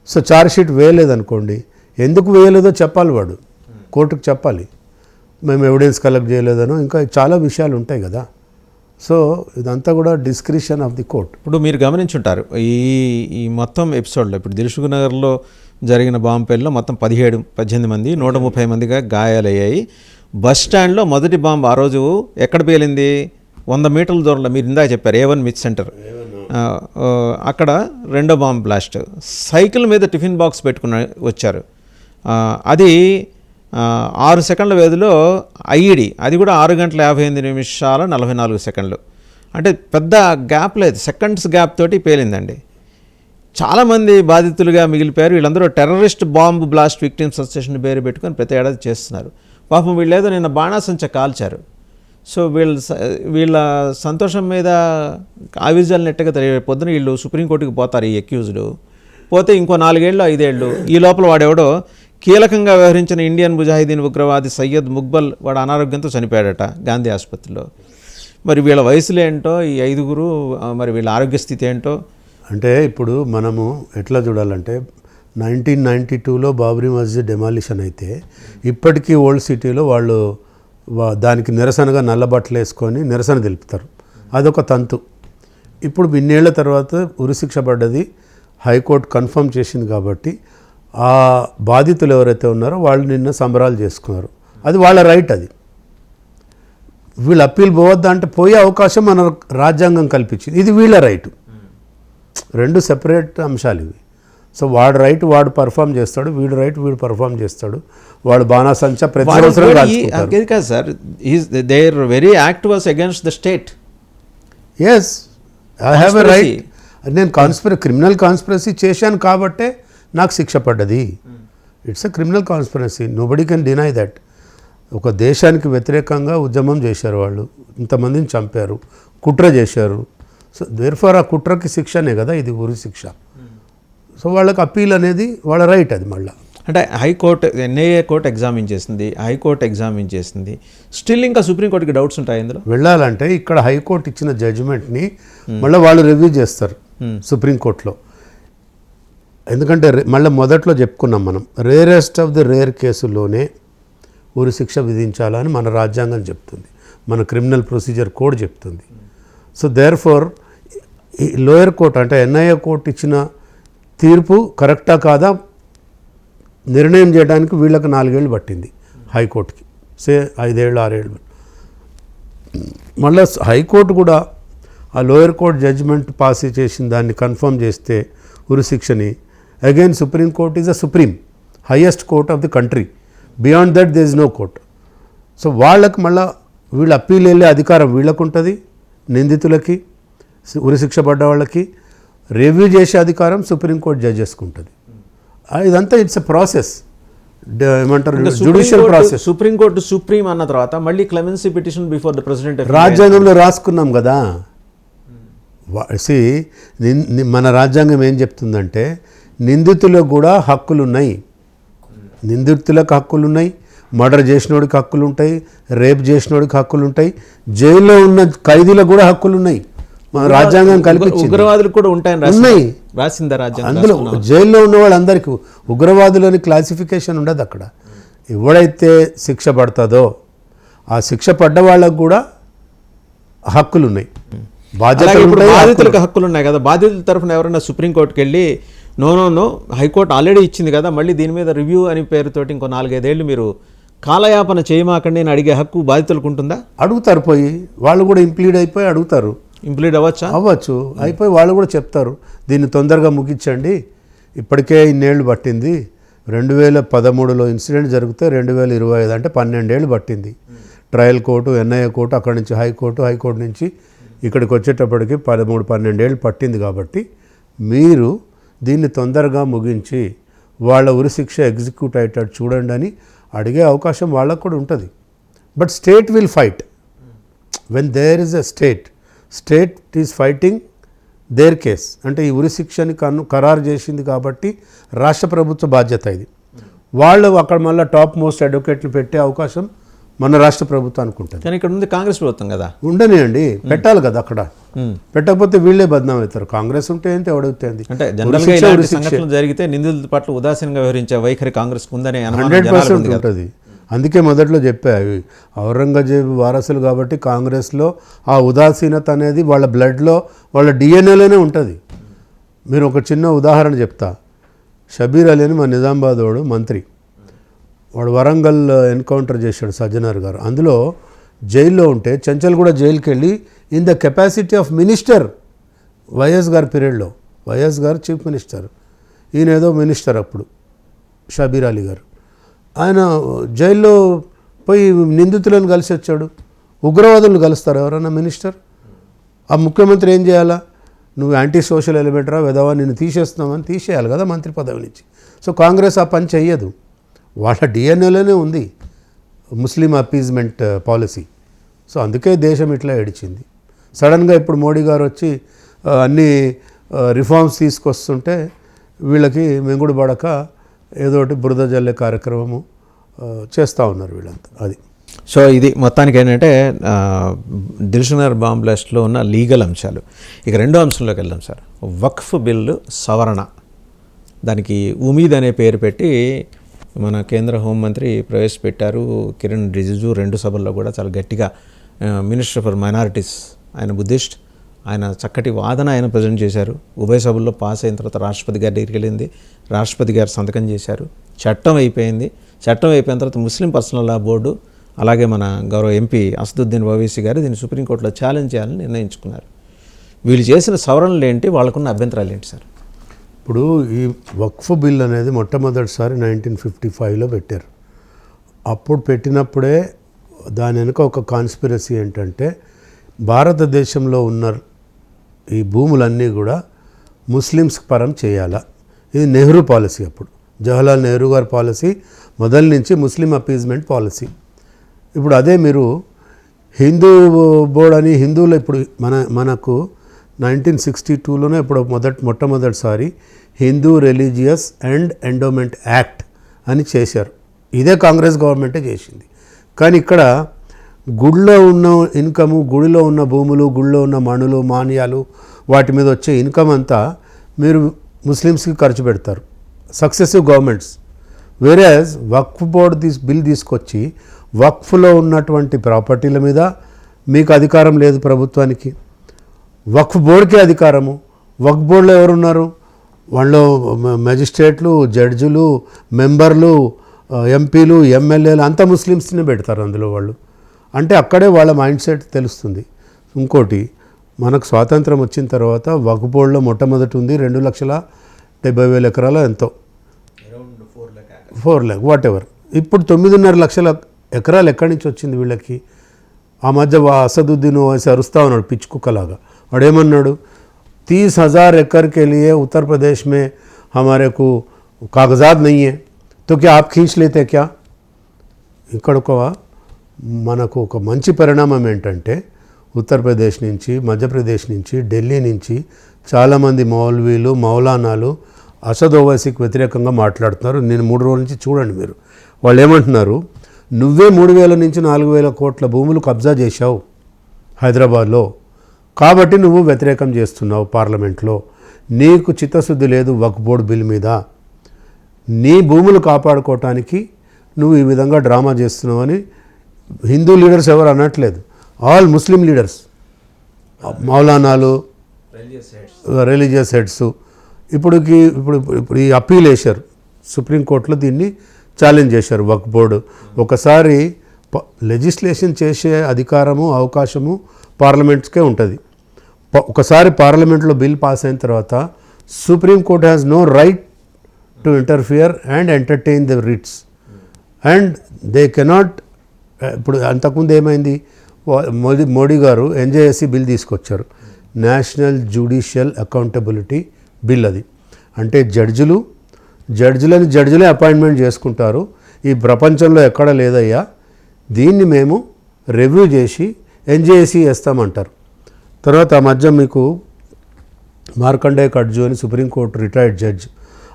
సో ఛార్జ్షీట్ వేయలేదనుకోండి, ఎందుకు వేయలేదో చెప్పాలి, వాడు కోర్టుకు చెప్పాలి. మేము ఎవిడెన్స్ కలెక్ట్ చేయలేదనో ఇంకా చాలా విషయాలు ఉంటాయి కదా. సో ఇదంతా కూడా డిస్క్రిషన్ ఆఫ్ ది కోర్ట్. ఇప్పుడు మీరు గమనించుంటారు ఈ మొత్తం ఎపిసోడ్లో, ఇప్పుడు దిల్సుఖ్ నగర్లో జరిగిన బాంబు పేలులో మొత్తం 17-18 మంది 130 మందిగా గాయాలయ్యాయి. బస్ స్టాండ్లో మొదటి బాంబు ఆ రోజు ఎక్కడ పేలింది? 100 మీటర్ల దూరంలో మీరు ఇందాక చెప్పారు A1 మిత్ సెంటర్, అక్కడ రెండో బాంబ్ బ్లాస్ట్. సైకిల్ మీద టిఫిన్ బాక్స్ పెట్టుకుని వచ్చారు. అది 6 సెకండ్ల వ్యవధిలో IED, అది కూడా 6:58:44. అంటే పెద్ద గ్యాప్ లేదు, సెకండ్స్ గ్యాప్ తోటి పేలిందండి. చాలామంది బాధితులుగా మిగిలిపోయారు. వీళ్ళందరూ terrorist bomb blast victims association పేరు పెట్టుకొని ప్రతి ఏడాది చేస్తున్నారు. పాపం వీళ్ళేదో నిన్న బాణాసంచ కాల్చారు. సో వీళ్ళ సంతోషం మీద ఆవిజాలు నెట్టగా పొద్దున వీళ్ళు సుప్రీంకోర్టుకి పోతారు, ఈ అక్యూజ్డ్. పోతే ఇంకో 4 ఏళ్ళు 5 ఏళ్ళు ఈ లోపల వాడెవడో కీలకంగా వ్యవహరించిన ఇండియన్ ముజాహిదీన్ ఉగ్రవాది సయ్యద్ ముక్బల్ వాడు అనారోగ్యంతో చనిపోయాడట గాంధీ ఆసుపత్రిలో. మరి వీళ్ళ వయసులు ఏంటో ఈ 5గురు, మరి వీళ్ళ ఆరోగ్య స్థితి ఏంటో. అంటే ఇప్పుడు మనము ఎట్లా చూడాలంటే 1992లో బాబ్రీ మస్జిద్ డెమాలిషన్ అయితే ఇప్పటికీ ఓల్డ్ సిటీలో వాళ్ళు దానికి నిరసనగా నల్లబట్టలు వేసుకొని నిరసన తెలుపుతారు. అదొక తంతు. ఇప్పుడు ఇన్నేళ్ల తర్వాత ఉరిశిక్ష పడ్డది, హైకోర్టు కన్ఫర్మ్ చేసింది కాబట్టి ఆ బాధితులు ఎవరైతే ఉన్నారో వాళ్ళు నిన్న సంబరాలు చేసుకున్నారు. అది వాళ్ళ రైట్. అది వీళ్ళు అప్పీల్ పోవద్దా అంటే పోయే అవకాశం మన రాజ్యాంగం కల్పించింది. ఇది వీళ్ళ రైటు. 2 సెపరేట్ అంశాలు ఇవి. సో వాడు రైట్ వాడు పర్ఫామ్ చేస్తాడు, వీడు రైట్ వీడు పర్ఫామ్ చేస్తాడు. వాడు బాణాసంచ ప్రతి సంవత్సరం అది కాదు sir, their very act was against the state. Yes, I have a right. నేను క్రిమినల్ కాన్స్పిరసీ చేశాను కాబట్టే నాకు శిక్ష పడ్డది. It's a criminal conspiracy, nobody can deny that. ఒక దేశానికి వ్యతిరేకంగా ఉద్యమం చేశారు వాళ్ళు, ఇంతమందిని చంపారు, కుట్ర చేశారు. సో దేర్ఫోర్ ఆ కుట్రకి శిక్షనే కదా ఇది ఉరి శిక్ష. సో వాళ్ళకి అప్పీల్ అనేది వాళ్ళ రైట్. అది మళ్ళీ అంటే హైకోర్టు, NIA కోర్టు ఎగ్జామిన్ చేసింది, హైకోర్టు ఎగ్జామిన్ చేసింది, స్టిల్ ఇంకా సుప్రీంకోర్టుకి డౌట్స్ ఉంటాయి ఇందులో. వెళ్ళాలంటే ఇక్కడ హైకోర్టు ఇచ్చిన జడ్జిమెంట్ని మళ్ళీ వాళ్ళు రివ్యూ చేస్తారు సుప్రీంకోర్టులో. ఎందుకంటే మళ్ళీ మొదట్లో చెప్పుకున్నాం మనం, రేరెస్ట్ ఆఫ్ ది రేర్ కేసుల్లోనే ఉరి శిక్ష విధించాలని మన రాజ్యాంగం చెప్తుంది, మన క్రిమినల్ ప్రొసీజర్ కోడ్ చెప్తుంది. సో దేర్ఫోర్ ఈ లోయర్ కోర్టు అంటే NIA కోర్టు ఇచ్చిన తీర్పు కరెక్టా కాదా నిర్ణయం చేయడానికి వీళ్ళకి 4 ఏళ్ళు పట్టింది, హైకోర్టుకి 5 ఏళ్ళు 6 ఏళ్ళు. మళ్ళీ హైకోర్టు కూడా ఆ లోయర్ కోర్టు జడ్జిమెంట్ పాస్ చేసిన దాన్ని కన్ఫర్మ్ చేస్తే ఉరి శిక్షని, again Supreme Court is a supreme highest court of the country. Beyond that there is no court. So వాళ్ళకి మళ్ళీ వీళ్ళు అప్పీల్ వెళ్ళే అధికారం వీళ్ళకు ఉంటుంది, నిందితులకి ఉరిశిక్ష పడ్డ వాళ్ళకి రివ్యూ చేసే అధికారం సుప్రీంకోర్టు జడ్జెస్కి ఉంటుంది. ఇదంతా ఇట్స్ ఎ ప్రాసెస్, ఏమంటారు, జ్యుడిషియల్ ప్రాసెస్. సుప్రీంకోర్టు సుప్రీం అన్న తర్వాత మళ్ళీ clemency petition before the president. రాజ్యాంగంలో రాసుకున్నాం కదా. మన రాజ్యాంగం ఏం చెప్తుందంటే నిందితులకు కూడా హక్కులు ఉన్నాయి, నిందితులకు హక్కులు ఉన్నాయి, మర్డర్ చేసినోడికి హక్కులు ఉంటాయి, రేప్ చేసినోడికి హక్కులు ఉంటాయి, జైల్లో ఉన్న ఖైదీలకు కూడా హక్కులు ఉన్నాయి. మన రాజ్యాంగం కల్పించింది. ఉగ్రవాదులకు కూడా ఉంటాయని ఉన్నాయి, రాసిందా రాజ్యాంగం? అందులో జైల్లో ఉన్న వాళ్ళందరికీ ఉగ్రవాదులని క్లాసిఫికేషన్ ఉండదు అక్కడ. ఎవడైతే శిక్ష పడుతుందో ఆ శిక్ష పడ్డ వాళ్ళకు కూడా హక్కులు ఉన్నాయి, బాధితులకు హక్కులు ఉన్నాయి కదా. బాధితుల తరఫున ఎవరైనా సుప్రీంకోర్టుకి వెళ్ళి నో హైకోర్టు ఆల్రెడీ ఇచ్చింది కదా, మళ్ళీ దీని మీద రివ్యూ అని పేరుతోటి ఇంకో 4-5 ఏళ్ళు మీరు కాలయాపన చేయమాకండి అని అడిగే హక్కు బాధితులకు ఉంటుందా? అడుగుతారు, పోయి వాళ్ళు కూడా ఇంప్లీడ్ అయిపోయి అడుగుతారు. ఇంప్లీడ్ అవ్వచ్చు, అయిపోయి వాళ్ళు కూడా చెప్తారు దీన్ని తొందరగా ముగించండి, ఇప్పటికే ఇన్నేళ్ళు పట్టింది, 2013లో ఇన్సిడెంట్ జరిగితే 2025 అంటే 12 ఏళ్ళు పట్టింది. ట్రయల్ కోర్టు, NIA కోర్టు, అక్కడి నుంచి హైకోర్టు నుంచి ఇక్కడికి వచ్చేటప్పటికి 13-12 ఏళ్ళు పట్టింది. కాబట్టి మీరు దీన్ని తొందరగా ముగించి వాళ్ళ ఉరిశిక్ష ఎగ్జిక్యూట్ అయ్యేటట్టు చూడండి అని అడిగే అవకాశం వాళ్ళకు కూడా ఉంటుంది. But state will fight when there is a state is fighting their case. అంటే ఈ ఉరిశిక్షని ఖరారు చేసింది కాబట్టి రాష్ట్ర ప్రభుత్వ బాధ్యత ఇది. వాళ్ళు అక్కడ మళ్ళీ టాప్ మోస్ట్ అడ్వకేట్లు పెట్టే అవకాశం మన రాష్ట్ర ప్రభుత్వానికి ఉంటుంది. కానీ ఇక్కడ ఉంది కాంగ్రెస్ ప్రభుత్వం కదా, ఉండనియండి, పెట్టాలి కదా. అక్కడ పెట్టకపోతే వీళ్ళే బద్నాం అవుతారు. కాంగ్రెస్ ఉంటే ఏంటి, ఎవడవుతుంది. అంటే జనరల్గా ఇలాంటి సంఘటనలు జరిగితే నిందితుల పట్ల ఉదాసీనంగా వ్యవహరించే వైఖరి కాంగ్రెస్ ఉందని 100% ఉంటుంది. అందుకే మొదట్లో చెప్పాయి, ఔరంగజేబు వారసులు కాబట్టి కాంగ్రెస్లో ఆ ఉదాసీనత అనేది వాళ్ళ బ్లడ్లో, వాళ్ళ DNAలోనే ఉంటుంది. మీరు ఒక చిన్న ఉదాహరణ చెప్తా. షబీర్ అలీ అని మా నిజామాబాద్ వాడు మంత్రి, వాడు వరంగల్ ఎన్కౌంటర్ చేశాడు సజ్జనార్ గారు. అందులో జైల్లో ఉంటే చంచల్ కూడా జైలుకి వెళ్ళి in the capacity of minister YS గారి పీరియడ్లో, వైఎస్ గారు చీఫ్ మినిస్టర్, ఈయన ఏదో మినిస్టర్ అప్పుడు షబీర్ అలీ గారు, ఆయన జైల్లో పోయి నిందితులను కలిసి వచ్చాడు. ఉగ్రవాదులను కలుస్తారు ఎవరన్నా మినిస్టర్? ఆ ముఖ్యమంత్రి ఏం చేయాలా? నువ్వు యాంటీ సోషల్ ఎలిమెంటరా వెదవా, నిన్ను తీసేస్తున్నామని తీసేయాలి కదా మంత్రి పదవి నుంచి. సో కాంగ్రెస్ ఆ పని చెయ్యదు, వాళ్ళ డిఎన్ఏలోనే ఉంది ముస్లిం అపీజ్మెంట్ పాలసీ. సో అందుకే దేశం ఇట్లా ఏడిచింది. సడన్గా ఇప్పుడు మోడీ గారు వచ్చి అన్ని రిఫార్మ్స్ తీసుకొస్తుంటే వీళ్ళకి మెంగుడు పడక ఏదో ఒకటి బురద జల్లే కార్యక్రమము చేస్తూ ఉన్నారు వీళ్ళంతా. అది సో ఇది మొత్తానికి ఏంటంటే దిల్సుఖ్నగర్ బాంబ్ బ్లాస్ట్లో ఉన్న లీగల్ అంశాలు. ఇక రెండో అంశంలోకి వెళ్దాం సార్. వక్ఫ్ బిల్లు సవరణ, దానికి ఉమీద్ అనే పేరు పెట్టి మన కేంద్ర హోంమంత్రి ప్రవేశపెట్టారు. కిరణ్ రిజిజు 2 సభల్లో కూడా చాలా గట్టిగా, మినిస్టర్ ఫర్ మైనారిటీస్ ఆయన బుద్ధిస్ట్, ఆయన చక్కటి వాదన ఆయన ప్రజెంట్ చేశారు. ఉభయ సభల్లో పాస్ అయిన తర్వాత రాష్ట్రపతి గారి దగ్గరికి వెళ్ళింది, రాష్ట్రపతి గారు సంతకం చేశారు, చట్టం అయిపోయింది. చట్టం అయిపోయిన తర్వాత ముస్లిం పర్సనల్ లా బోర్డు అలాగే మన గౌరవ ఎంపీ అసదుద్దీన్ ఓవైసీ గారు దీన్ని సుప్రీంకోర్టులో ఛాలెంజ్ చేయాలని నిర్ణయించుకున్నారు. వీళ్ళు చేసిన సవరణలు ఏంటి, వాళ్ళకున్న అభ్యంతరాలు ఏంటి సార్? ఇప్పుడు ఈ వక్ఫ్ బిల్ అనేది మొట్టమొదటిసారి 1955లో పెట్టారు. అప్పుడు పెట్టినప్పుడే దాని వెనుక ఒక కాన్స్పిరసీ ఏంటంటే భారతదేశంలో ఉన్న ఈ భూములన్నీ కూడా ముస్లిమ్స్ పరం చేయాలా. ఇది నెహ్రూ పాలసీ. అప్పుడు జవహర్లాల్ నెహ్రూ గారి పాలసీ మొదటి నుంచి ముస్లిం అపీజ్మెంట్ పాలసీ. ఇప్పుడు అదే మీరు హిందూ బోర్డ్ అని హిందువులు ఇప్పుడు మనకు 1962లోనే ఇప్పుడు మొట్టమొదటిసారి Hindu religious and endowment act అని చేశారు. ఇదే కాంగ్రెస్ గవర్నమెంటే చేసింది. కానీ ఇక్కడ గుడిలో ఉన్న ఇన్కము, గుడిలో ఉన్న భూములు, గుడిలో ఉన్న మణులు మాన్యాలు, వాటి మీద వచ్చే ఇన్కమ్ అంతా మీరు ముస్లిమ్స్కి ఖర్చు పెడతారు సక్సెసివ్ గవర్నమెంట్స్. వేరేజ్ వక్ఫ్ బోర్డ్ బిల్ తీసుకొచ్చి వక్ఫ్లో ఉన్నటువంటి ప్రాపర్టీల మీద మీకు అధికారం లేదు ప్రభుత్వానికి, వక్ఫ్ బోర్డుకే అధికారము. వక్ఫ్ బోర్డులో ఎవరున్నారు? వాళ్ళు మెజిస్ట్రేట్లు, జడ్జిలు, మెంబర్లు, ఎంపీలు, ఎమ్మెల్యేలు అంతా ముస్లిమ్స్ని పెడతారు అందులో వాళ్ళు. అంటే అక్కడే వాళ్ళ మైండ్ సెట్ తెలుస్తుంది. ఇంకోటి, మనకు స్వాతంత్రం వచ్చిన తర్వాత వక్ఫ్ బోర్డులో మొట్టమొదటి ఉంది 2,70,000 ఎకరాలు ఎంతో, 4 lakh వాట్ ఎవర్. ఇప్పుడు 9.5 లక్షల ఎకరాలు ఎక్కడి నుంచి వచ్చింది వీళ్ళకి? ఆ మధ్య అసదుద్దీన్ ఓవైసీ అరుస్తూ ఉన్నాడు పిచ్చి కుక్కలాగా. వాడేమన్నాడు? 30,000 एकड़ के लिए उत्तर प्रदेश में हमारे को कागजात नहीं है तो क्या आप खींच लेते क्या? ఇక్కడ మనకు ఒక మంచి పరిణామం ఏంటంటే ఉత్తరప్రదేశ్ నుంచి, మధ్యప్రదేశ్ నుంచి, ఢిల్లీ నుంచి చాలామంది మౌల్వీలు, మౌలానాలు అసద్ ఓవైసీకి వ్యతిరేకంగా మాట్లాడుతున్నారు. నేను 3 రోజుల నుంచి చూడండి మీరు. వాళ్ళు ఏమంటున్నారు? నువ్వే 3,000 నుంచి 4,000 కోట్ల భూములు కబ్జా చేశావు హైదరాబాద్లో, కాబట్టి నువ్వు వ్యతిరేకం చేస్తున్నావు పార్లమెంట్లో. నీకు చిత్తశుద్ధి లేదు వక్ఫ్ బోర్డు బిల్ మీద. నీ భూములు కాపాడుకోవటానికి నువ్వు ఈ విధంగా డ్రామా చేస్తున్నావని హిందూ లీడర్స్ ఎవరు అనట్లేదు, ఆల్ ముస్లిం లీడర్స్, మౌలానాలు, రిలీజియస్ హెడ్స్ ఇప్పుడు ఈ అప్పీల్ వేశారు సుప్రీంకోర్టులో, దీన్ని ఛాలెంజ్ చేశారు. వక్ఫ్ బోర్డు ఒకసారి లెజిస్లేషన్ చేసే అధికారము, అవకాశము పార్లమెంట్స్కే ఉంటుంది. ఒకసారి పార్లమెంట్లో బిల్ పాస్ అయిన తర్వాత Supreme Court has no right to interfere and entertain the writs and they cannot. ఇప్పుడు అంతకుముందు ఏమైంది? మోడీ గారు ఎన్జేఎస్సీ బిల్ తీసుకొచ్చారు, నేషనల్ జ్యుడిషియల్ అకౌంటబిలిటీ బిల్. అది అంటే జడ్జిలని అపాయింట్మెంట్ చేసుకుంటారు. ఈ ప్రపంచంలో ఎక్కడ లేదయ్యా, దీన్ని మేము రివ్యూ చేసి ఎన్జేఎస్సీ వేస్తామంటారు. తర్వాత ఆ మధ్య మీకు మార్కండేయ కట్జు అని సుప్రీంకోర్టు రిటైర్డ్ జడ్జ్,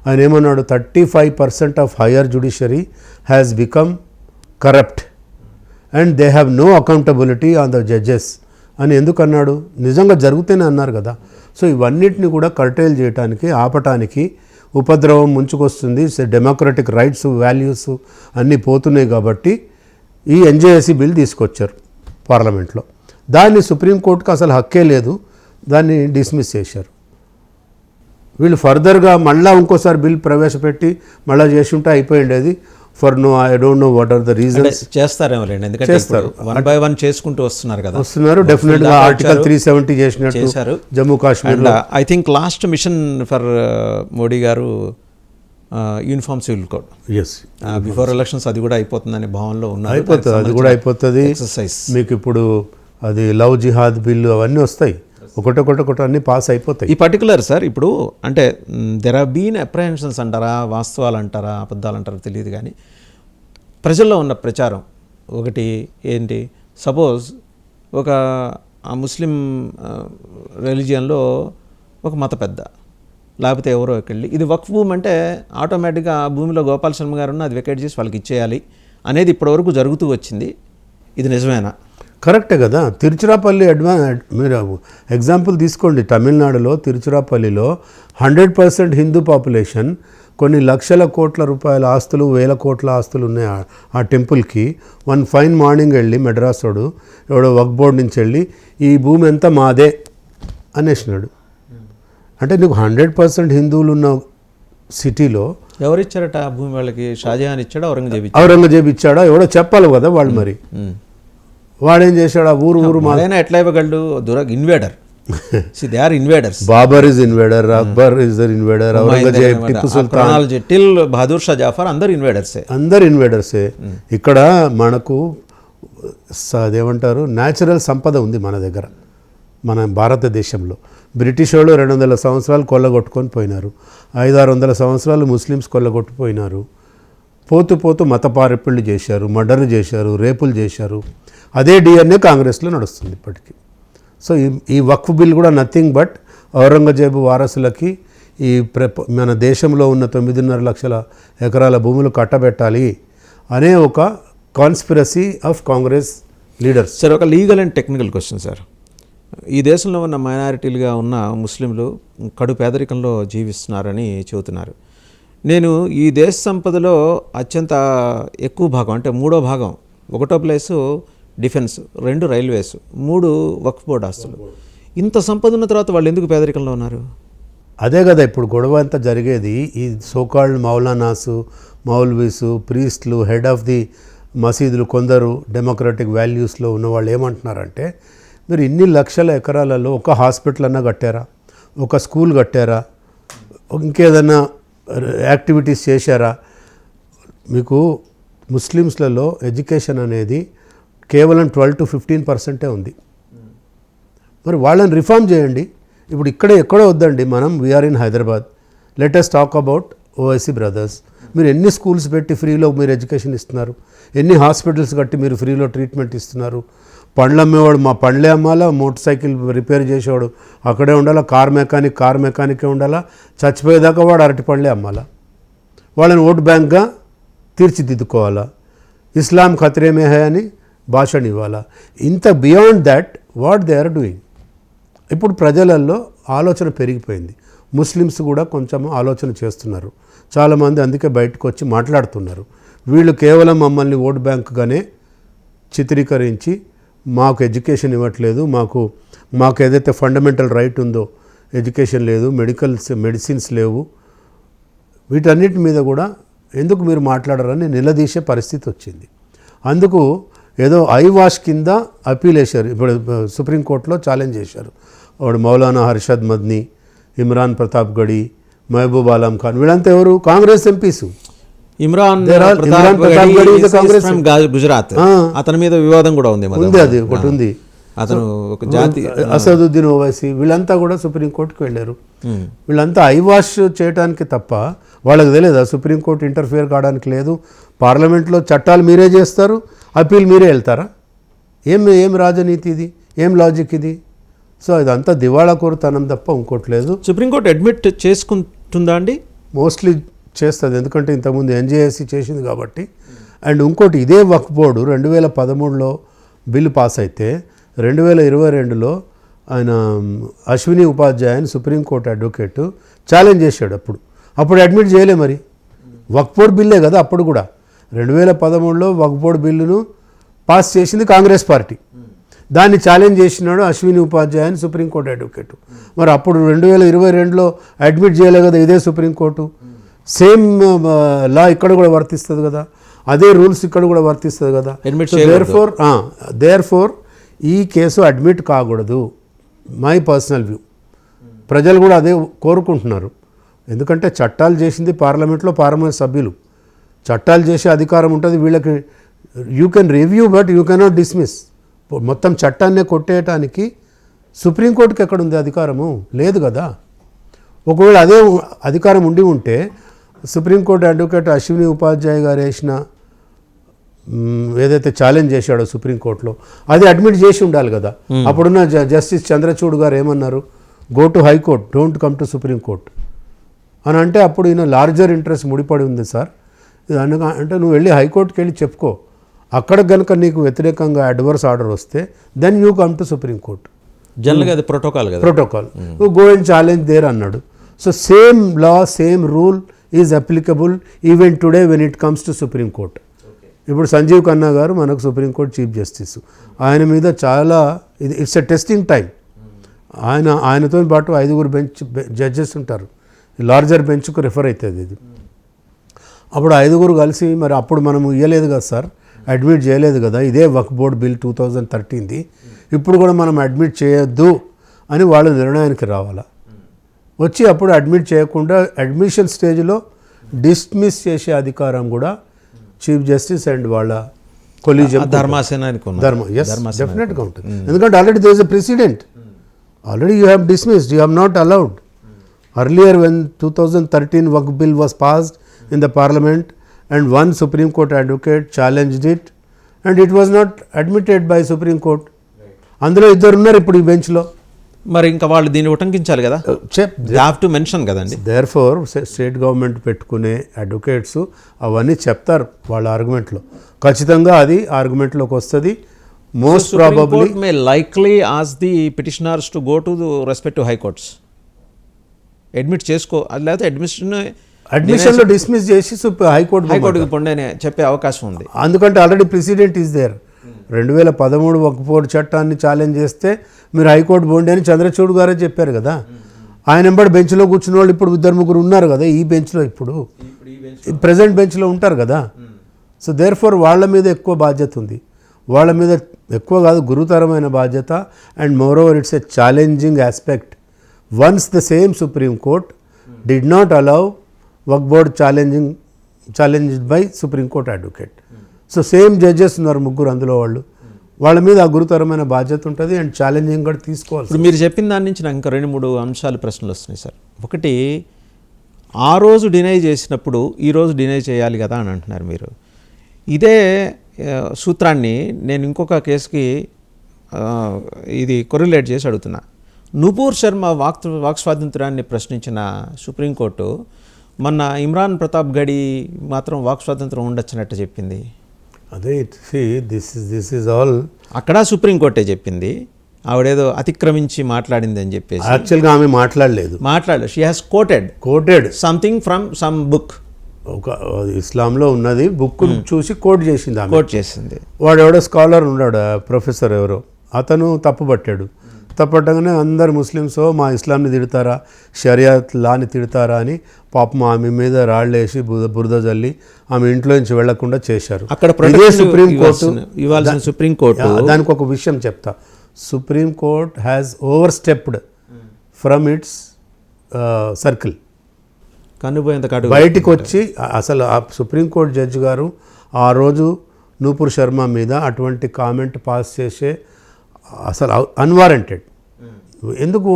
ఆయన ఏమన్నాడు? 35% of higher judiciary has become corrupt and they have no accountability on the judges అని ఎందుకన్నాడు? నిజంగా జరుగుతూనే అన్నారు కదా. సో ఇవన్నిటిని కూడా కర్టైల్ చేయడానికి, ఆపటానికి ఉపద్రవం ముంచుకొస్తుంది. డెమోక్రటిక్ రైట్స్, వాల్యూస్ అన్నీ పోతున్నాయి కాబట్టి ఈ ఎన్జేఎస్సీ బిల్ తీసుకొచ్చారు పార్లమెంట్లో. దాన్ని సుప్రీంకోర్టుకు అసలు హక్కే లేదు, దాన్ని డిస్మిస్ చేశారు. వీళ్ళు ఫర్దర్గా మళ్ళీ ఇంకోసారి బిల్ ప్రవేశపెట్టి మళ్ళీ చేసి ఉంటే అయిపోయిండేది. For no I don't know what are the reasons. చేస్తారేమో లేండి, ఎందుకంటే వన్ బై వన్ చేసుకుంటూ వస్తున్నారు కదా. డెఫినెట్గా ఆర్టికల్ 370 చేసినట్టు చేశారు Jammu Kashmir. I think last mission for Modi గారు uniform civil code, before elections అది కూడా అయిపోతుందనే భావనలో ఉన్నారు. అయిపోతుంది, అది కూడా అయిపోతుంది. ఎక్సర్సైజ్ మీకు ఇప్పుడు అది లవ్ జిహాద్ బిల్లు అవన్నీ వస్తాయి, ఒకటొకటి అన్నీ పాస్ అయిపోతాయి. ఈ పర్టికులర్ సార్ ఇప్పుడు అంటే దెర్ ఆర్ బీన్ అప్రహెన్షన్స్ అంటారా, వాస్తవాలు అంటారా, అబద్ధాలు అంటారా తెలియదు, కానీ ప్రజల్లో ఉన్న ప్రచారం ఒకటి ఏంటి, సపోజ్ ఒక ముస్లిం రిలీజియన్లో ఒక మత పెద్ద లేకపోతే ఎవరో వెళ్ళి ఇది వక్ఫ్ భూమి అంటే ఆటోమేటిక్గా ఆ భూమిలో గోపాల్ శర్మ గారు అది వెకేట్ చేసి వాళ్ళకి ఇచ్చేయాలి అనేది ఇప్పటివరకు జరుగుతూ వచ్చింది. ఇది నిజమేనా? కరెక్టే కదా. తిరుచిరాపల్లి మీరు ఎగ్జాంపుల్ తీసుకోండి, తమిళనాడులో తిరుచిరాపల్లిలో 100% హిందూ పాపులేషన్, కొన్ని లక్షల కోట్ల రూపాయల ఆస్తులు, వేల కోట్ల ఆస్తులు ఉన్నాయి ఆ టెంపుల్కి. వన్ ఫైన్ మార్నింగ్ వెళ్ళి మెడ్రాసోడు ఎవడో వక్ఫ్ బోర్డు నుంచి వెళ్ళి ఈ భూమి అంతా మాదే అనేసినాడు. అంటే నీకు 100% హిందువులు ఉన్న సిటీలో ఎవరిచ్చారట ఆ భూమి వాళ్ళకి? షాజహాన్ ఇచ్చాడా, ఔరంగజేబ్ ఇచ్చాడా, ఎవడో చెప్పాలి కదా వాళ్ళు. మరి వాడేం చేశాడు, ఆ ఊరు మాదైనా ఎట్లా ఇవ్వగలడు? Invader, they are invaders. Babur is invader, Akbar is invader, Aurangzeb, Tipu Sultan, till Bahadur Shah Zafar, అందరు ఇన్వేడర్సే. ఇక్కడ మనకు అదేమంటారు న్యాచురల్ సంపద ఉంది మన దగ్గర, మన భారతదేశంలో. బ్రిటిష్ వాళ్ళు 200 సంవత్సరాలు కొల్లగొట్టుకొని పోయినారు, 500-600 సంవత్సరాలు ముస్లిమ్స్ కొల్లగొట్టిపోయినారు. పోతూ పోతూ మత పారిపిళ్ళు చేశారు, మర్డర్లు చేశారు, రేపులు చేశారు. అదే డిఎన్ఏ కాంగ్రెస్లో నడుస్తుంది ఇప్పటికీ. సో ఈ వక్ఫ్ బిల్ కూడా నథింగ్ బట్ ఔరంగజేబు వారసులకి ఈ మన దేశంలో ఉన్న 9.5 లక్షల ఎకరాల భూములు కట్టబెట్టాలి అనే ఒక conspiracy of Congress leaders. Sir, ఒక legal and technical question sir. ఈ దేశంలో ఉన్న మైనారిటీలుగా ఉన్న ముస్లింలు కడు పేదరికంలో జీవిస్తున్నారని చెబుతున్నారు. నేను ఈ దేశ సంపదలో అత్యంత ఎక్కువ భాగం అంటే 3వ భాగం, 1వ ప్లేసు డిఫెన్స్, 2 రైల్వేస్, 3 వక్ఫ్ బోర్డు ఆస్తులు. ఇంత సంపద ఉన్న తర్వాత వాళ్ళు ఎందుకు పేదరికంలో ఉన్నారు? అదే కదా ఇప్పుడు గొడవ అంతా జరిగేది. ఈ సోకాల్డ్ మౌలానాసు, మౌల్వీసు, ప్రీస్ట్లు, హెడ్ ఆఫ్ ది మసీదులు కొందరు డెమోక్రటిక్ వాల్యూస్లో ఉన్న వాళ్ళు ఏమంటున్నారంటే, మీరు ఇన్ని లక్షల ఎకరాలలో ఒక హాస్పిటల్ అన్నా కట్టారా, ఒక స్కూల్ కట్టారా, ఇంకేదన్నా యాక్టివిటీస్ చేశారా? మీకు ముస్లిమ్స్లలో ఎడ్యుకేషన్ అనేది కేవలం 12-15% ఉంది. మరి వాళ్ళని రిఫార్మ్ చేయండి. ఇప్పుడు ఎక్కడో వద్దండి, మనం we are in Hyderabad, let us talk about Owaisi brothers. మీరు ఎన్ని స్కూల్స్ పెట్టి ఫ్రీలో మీరు ఎడ్యుకేషన్ ఇస్తున్నారు, ఎన్ని హాస్పిటల్స్ కట్టి మీరు ఫ్రీలో ట్రీట్మెంట్ ఇస్తున్నారు. పండ్లు అమ్మేవాడు మా పండ్లే అమ్మాలా, మోటార్ సైకిల్ రిపేర్ చేసేవాడు అక్కడే ఉండాలా, కార్ మెకానికే ఉండాలా, చచ్చిపోయేదాకా వాడు అరటి పండ్లే అమ్మాలా. వాళ్ళని ఓట్ బ్యాంక్గా తీర్చిదిద్దుకోవాలా, ఇస్లాం ఖతరే మే హై అని భాషణ ఇవ్వాలా. ఇంత beyond that what they are doing. ఇప్పుడు ప్రజలలో ఆలోచన పెరిగిపోయింది. ముస్లిమ్స్ కూడా కొంచెం ఆలోచన చేస్తున్నారు చాలామంది, అందుకే బయటకు వచ్చి మాట్లాడుతున్నారు. వీళ్ళు కేవలం మమ్మల్ని ఓట్ బ్యాంక్గానే చిత్రీకరించి మాకు ఎడ్యుకేషన్ ఇవ్వట్లేదు, మాకు ఏదైతే ఫండమెంటల్ రైట్ ఉందో ఎడ్యుకేషన్ లేదు, మెడిసిన్స్ లేవు, వీటన్నిటి మీద కూడా ఎందుకు మీరు మాట్లాడరని నిలదీసే పరిస్థితి వచ్చింది. అందుకు ఏదో ఐ వాష్ కింద అప్పీల్ వేశారు. ఇప్పుడు సుప్రీంకోర్టులో ఛాలెంజ్ చేశారు. వాడు మౌలానా హర్షద్ మద్నీ, ఇమ్రాన్ ప్రతాప్ గడి, మహబూబ్ ఆలం ఖాన్, వీళ్ళంతా ఎవరు? కాంగ్రెస్ ఎంపీస్. ఇమ్రాన్ ప్రతాప్ గడి గుజరాత్, అతని మీద వివాదం కూడా ఉంది, అది ఒకటి ఉంది. అతను ఒక జాతి అసదుద్దీన్ ఓవైసీ, వీళ్ళంతా కూడా సుప్రీంకోర్టుకు వెళ్ళారు. వీళ్ళంతా ఐవాష్ చేయడానికి తప్ప వాళ్ళకి తెలియదా సుప్రీంకోర్టు ఇంటర్ఫియర్ కావడానికి లేదు. పార్లమెంట్లో చట్టాలు మీరే చేస్తారు, అప్పీల్ మీరే వెళ్తారా? ఏం రాజనీతి ఇది, ఏం లాజిక్ ఇది? సో ఇదంతా దివాళా కోరుతనం తప్ప ఇంకోటి లేదు. సుప్రీంకోర్టు అడ్మిట్ చేసుకుంటుందా అండి? మోస్ట్లీ చేస్తుంది, ఎందుకంటే ఇంతకుముందు ఎన్జేఎస్సీ చేసింది కాబట్టి. అండ్ ఇంకోటి, ఇదే వక్ఫ్ బోర్డు 2013లో బిల్లు పాస్ అయితే 2022లో ఆయన అశ్విని ఉపాధ్యాయని సుప్రీంకోర్టు అడ్వకేటు ఛాలెంజ్ చేశాడు. అప్పుడు అడ్మిట్ చేయలే. మరి వక్ఫ్ బోర్డు బిల్లే కదా అప్పుడు కూడా. 2013లో వక్ఫ్ బోర్డు బిల్లును పాస్ చేసింది కాంగ్రెస్ పార్టీ, దాన్ని ఛాలెంజ్ చేసినాడు అశ్విని ఉపాధ్యాయని సుప్రీంకోర్టు అడ్వకేటు. మరి అప్పుడు 2022లో అడ్మిట్ చేయలే కదా ఇదే సుప్రీంకోర్టు. సేమ్ లా ఇక్కడ కూడా వర్తిస్తుంది కదా. అదే రూల్స్ ఇక్కడ కూడా వర్తిస్తుంది కదా. దేర్ ఫోర్ ఈ కేసు అడ్మిట్ కాకూడదు, మై పర్సనల్ వ్యూ. ప్రజలు కూడా అదే కోరుకుంటున్నారు. ఎందుకంటే చట్టాలు చేసింది పార్లమెంట్ సభ్యులు, చట్టాలు చేసే అధికారం ఉంటుంది వీళ్ళకి. You can review but you cannot dismiss. మొత్తం చట్టాన్నే కొట్టేయటానికి సుప్రీంకోర్టుకి ఎక్కడుంది అధికారము? లేదు కదా. ఒకవేళ అదే అధికారం ఉంటే సుప్రీంకోర్టు అడ్వకేట్ అశ్విని ఉపాధ్యాయ గారు వేసిన ఏదైతే ఛాలెంజ్ చేశాడో సుప్రీంకోర్టులో అది అడ్మిట్ చేసి ఉండాలి కదా. అప్పుడున్న జస్టిస్ చంద్రచూడ్ గారు ఏమన్నారు, go to high court, don't come to Supreme Court అని అంటే, అప్పుడు ఈయన లార్జర్ ఇంట్రెస్ట్ ముడిపడి ఉంది సార్ అంటే నువ్వు వెళ్ళి హైకోర్టుకి వెళ్ళి చెప్పుకో. అక్కడ కనుక నీకు వ్యతిరేకంగా అడ్వర్స్ ఆర్డర్ వస్తే then you come to Supreme Court. జనరల్గా అది protocol go and challenge there అన్నాడు. So same law same rule is applicable even today when it comes to Supreme Court. ఇప్పుడు సంజీవ్ ఖన్నా గారు మనకు సుప్రీంకోర్టు చీఫ్ జస్టిస్, ఆయన మీద చాలా ఇట్స్ ఎ టెస్టింగ్ టైం. ఆయనతో పాటు 5 జడ్జెస్ ఉంటారు, లార్జర్ బెంచ్కు రిఫర్ అవుతుంది ఇది. అప్పుడు 5 కలిసి మరి అప్పుడు మనం ఇవ్వలేదు కదా సార్, అడ్మిట్ చేయలేదు కదా, ఇదే వక్ఫ్ బోర్డ్ బిల్ 2013ది, ఇప్పుడు కూడా మనం అడ్మిట్ చేయొద్దు అని వాళ్ళు నిర్ణయానికి రావాలా. వచ్చి అప్పుడు అడ్మిట్ చేయకుండా అడ్మిషన్ స్టేజ్లో డిస్మిస్ చేసే అధికారం కూడా చీఫ్ జస్టిస్ అండ్ వాళ్ళ కొలీజియం డెఫినెట్గా ఉంటుంది. ఎందుకంటే already there is a president, already you have dismissed, you have not allowed. Earlier when 2013 Waqf bill was passed in the parliament and one Supreme Court advocate challenged it and it was not admitted by Supreme Court. అందులో 2 ఉన్నారు ఇప్పుడు ఈ బెంచ్లో. మరి ఇంకా వాళ్ళు దీన్ని ఉటంకించాలి కదా, హ్యావ్ టు మెన్షన్ కదండి. దేర్ ఫోర్ స్టేట్ గవర్నమెంట్ పెట్టుకునే అడ్వకేట్స్ అవన్నీ చెప్తారు వాళ్ళ ఆర్గ్యుమెంట్లో, ఖచ్చితంగా అది ఆర్గ్యుమెంట్లోకి వస్తుంది. Most probably May likely ask the petitioners to go to the respective high courts, admit చేసుకో, అది లేకపోతే అడ్మిషన్లో డిస్మిస్ చేసి హైకోర్టుకి పొండి అని చెప్పే అవకాశం ఉంది. అందుకంటే already president is there. 2013 Waqf board చట్టాన్ని ఛాలెంజ్ చేస్తే మీరు హైకోర్టు పోండి అని చంద్రచూడ్ గారే చెప్పారు కదా. ఆయన ఎంబడి బెంచ్లో కూర్చున్న వాళ్ళు ఇప్పుడు 2-3 ఉన్నారు కదా ఈ బెంచ్లో, ఇప్పుడు ప్రజెంట్ బెంచ్లో ఉంటారు కదా. సో దేర్ ఫోర్ వాళ్ళ మీద ఎక్కువ బాధ్యత ఉంది, వాళ్ళ మీద ఎక్కువ కాదు గురుతరమైన బాధ్యత. And more over it's a challenging aspect. Once the same Supreme Court did not allow Waqf Board challenged by Supreme Court advocate. So same judges ఉన్నారు 3 అందులో, వాళ్ళ మీద ఆ గురుతరమైన బాధ్యత ఉంటుంది అండ్ ఛాలెంజింగ్ కూడా తీసుకోవాలి. ఇప్పుడు మీరు చెప్పిన దాని నుంచి నాకు ఇంకా 2-3 అంశాలు ప్రశ్నలు వస్తున్నాయి సార్. ఒకటి, ఆ రోజు డినై చేసినప్పుడు ఈ రోజు డినై చేయాలి కదా అని అంటున్నారు మీరు. ఇదే సూత్రాన్ని నేను ఇంకొక కేసుకి ఇది కొరిలేట్ చేసి అడుగుతున్నా. నూపూర్ శర్మ వాక్ స్వాతంత్రాన్ని ప్రశ్నించిన సుప్రీంకోర్టు మొన్న ఇమ్రాన్ ప్రతాప్ గడి మాత్రం వాక్ స్వాతంత్రం ఉండొచ్చినట్టు చెప్పింది. అదే దిస్ ఈజ్ ఆల్ అక్కడ సుప్రీంకోర్టే చెప్పింది, ఆవిడేదో అతిక్రమించి మాట్లాడింది అని చెప్పేసి. యాక్చువల్గా ఆమె మాట్లాడలేదు, she has quoted something from some book. ఒక ఇస్లాంలో ఉన్నది బుక్ చూసి కోట్ చేసింది. వాడు ఎవడో స్కాలర్ ఉన్నాడు, ప్రొఫెసర్ ఎవరో, అతను తప్పుపట్టాడు. తప్పట్టగానే అందరు ముస్లిమ్స్ మా ఇస్లాంని తిడతారా, షరియాత్ లాని తిడతారా అని పాపం ఆమె మీద రాళ్ళేసి బురద జల్లి ఆమె ఇంట్లో నుంచి వెళ్లకుండా చేశారు. సుప్రీంకోర్టు దానికి ఒక విషయం చెప్తా. Supreme court has over stepped from it's circle. బయటికి వచ్చి అసలు ఆ సుప్రీంకోర్టు జడ్జి గారు ఆ రోజు నూపూర్ శర్మ మీద అటువంటి కామెంట్ పాస్ చేసే అసలు అన్వారంటెడ్. ఎందుకు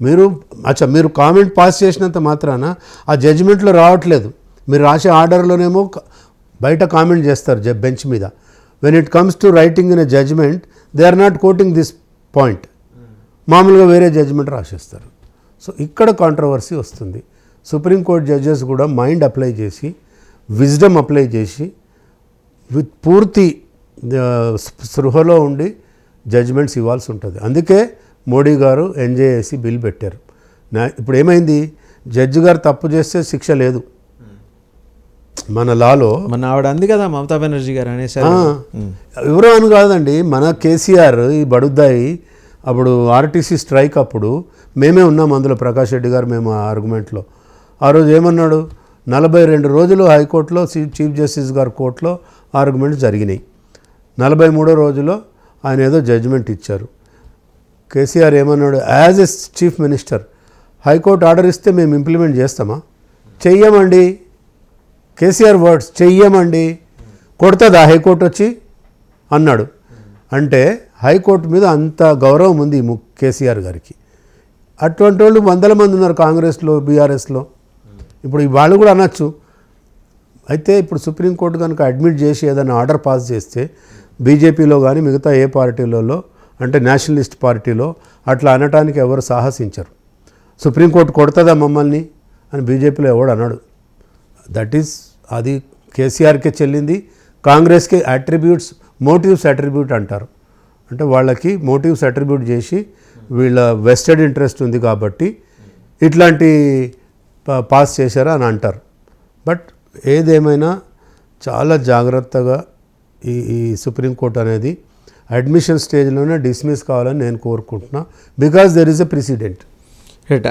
మీరు కామెంట్ పాస్ చేసినంత మాత్రాన ఆ జడ్జిమెంట్లో రావట్లేదు. మీరు రాసే ఆర్డర్లోనేమో బయట కామెంట్ చేస్తారు బెంచ్ మీద. When it comes to writing in a judgment they are not quoting this point, మామూలుగా వేరే జడ్జిమెంట్ రాసేస్తారు. సో ఇక్కడ కాంట్రవర్సీ వస్తుంది. సుప్రీంకోర్టు జడ్జెస్ కూడా మైండ్ అప్లై చేసి, విజ్డమ్ అప్లై చేసి, విత్ పూర్తి స్పృహలో ఉండి జడ్జిమెంట్స్ ఇవ్వాల్సి ఉంటుంది. అందుకే మోడీ గారు ఎన్జేఏసీ బిల్ పెట్టారు. ఇప్పుడు ఏమైంది, జడ్జి గారు తప్పు చేస్తే శిక్ష లేదు మన లాలో. మన ఆవిడ అంది కదా మమతా బెనర్జీ గారు అనేసారు. ఎవరో అని కాదండి, మన కేసీఆర్ ఈ బడుద్దాయి అప్పుడు ఆర్టీసీ స్ట్రైక్ అప్పుడు మేమే ఉన్నాం అందులో, ప్రకాష్ రెడ్డి గారు మేము ఆ ఆర్గ్యుమెంట్లో. ఆ రోజు ఏమన్నాడు, 42 రోజులు హైకోర్టులో చీఫ్ జస్టిస్ గారి కోర్టులో ఆర్గ్యుమెంట్స్ జరిగినాయి. 43వ రోజులో ఆయన ఏదో జడ్జిమెంట్ ఇచ్చారు. కేసీఆర్ ఏమన్నాడు, as a chief minister high court order ఇస్తే మేము ఇంప్లిమెంట్ చేస్తామా? చెయ్యమండి. కేసీఆర్ వర్డ్స్, చెయ్యమండి. కొడుతుందా హైకోర్టు వచ్చి అన్నాడు. అంటే హైకోర్టు మీద అంత గౌరవం ఉంది కేసీఆర్ గారికి. అటువంటి వాళ్ళు వందల మంది ఉన్నారు కాంగ్రెస్లో, బీఆర్ఎస్లో. ఇప్పుడు వాళ్ళు కూడా అనొచ్చు. అయితే ఇప్పుడు సుప్రీంకోర్టు కనుక అడ్మిట్ చేసి ఏదైనా ఆర్డర్ పాస్ చేస్తే బీజేపీలో కానీ మిగతా ఏ పార్టీలలో అంటే నేషనలిస్ట్ పార్టీలో అట్లా అనటానికి ఎవరు సాహసించరు. సుప్రీంకోర్టు కొడుతుందా మమ్మల్ని అని బీజేపీలో ఎవడు అన్నాడు. దట్ ఈస్ అది కేసీఆర్కే చెల్లింది. కాంగ్రెస్కి అట్రిబ్యూట్స్, మోటివ్స్ అట్రిబ్యూట్ అంటారు. అంటే వాళ్ళకి మోటివ్స్ అట్రిబ్యూట్ చేసి వీళ్ళ వెస్టెడ్ ఇంట్రెస్ట్ ఉంది కాబట్టి ఇట్లాంటి పాస్ చేశారా అని అంటారు. బట్ ఏదేమైనా చాలా జాగ్రత్తగా ఈ సుప్రీంకోర్టు అనేది అడ్మిషన్ స్టేజ్లోనే డిస్మిస్ కావాలని నేను కోరుకుంటున్నా. Because there is a president.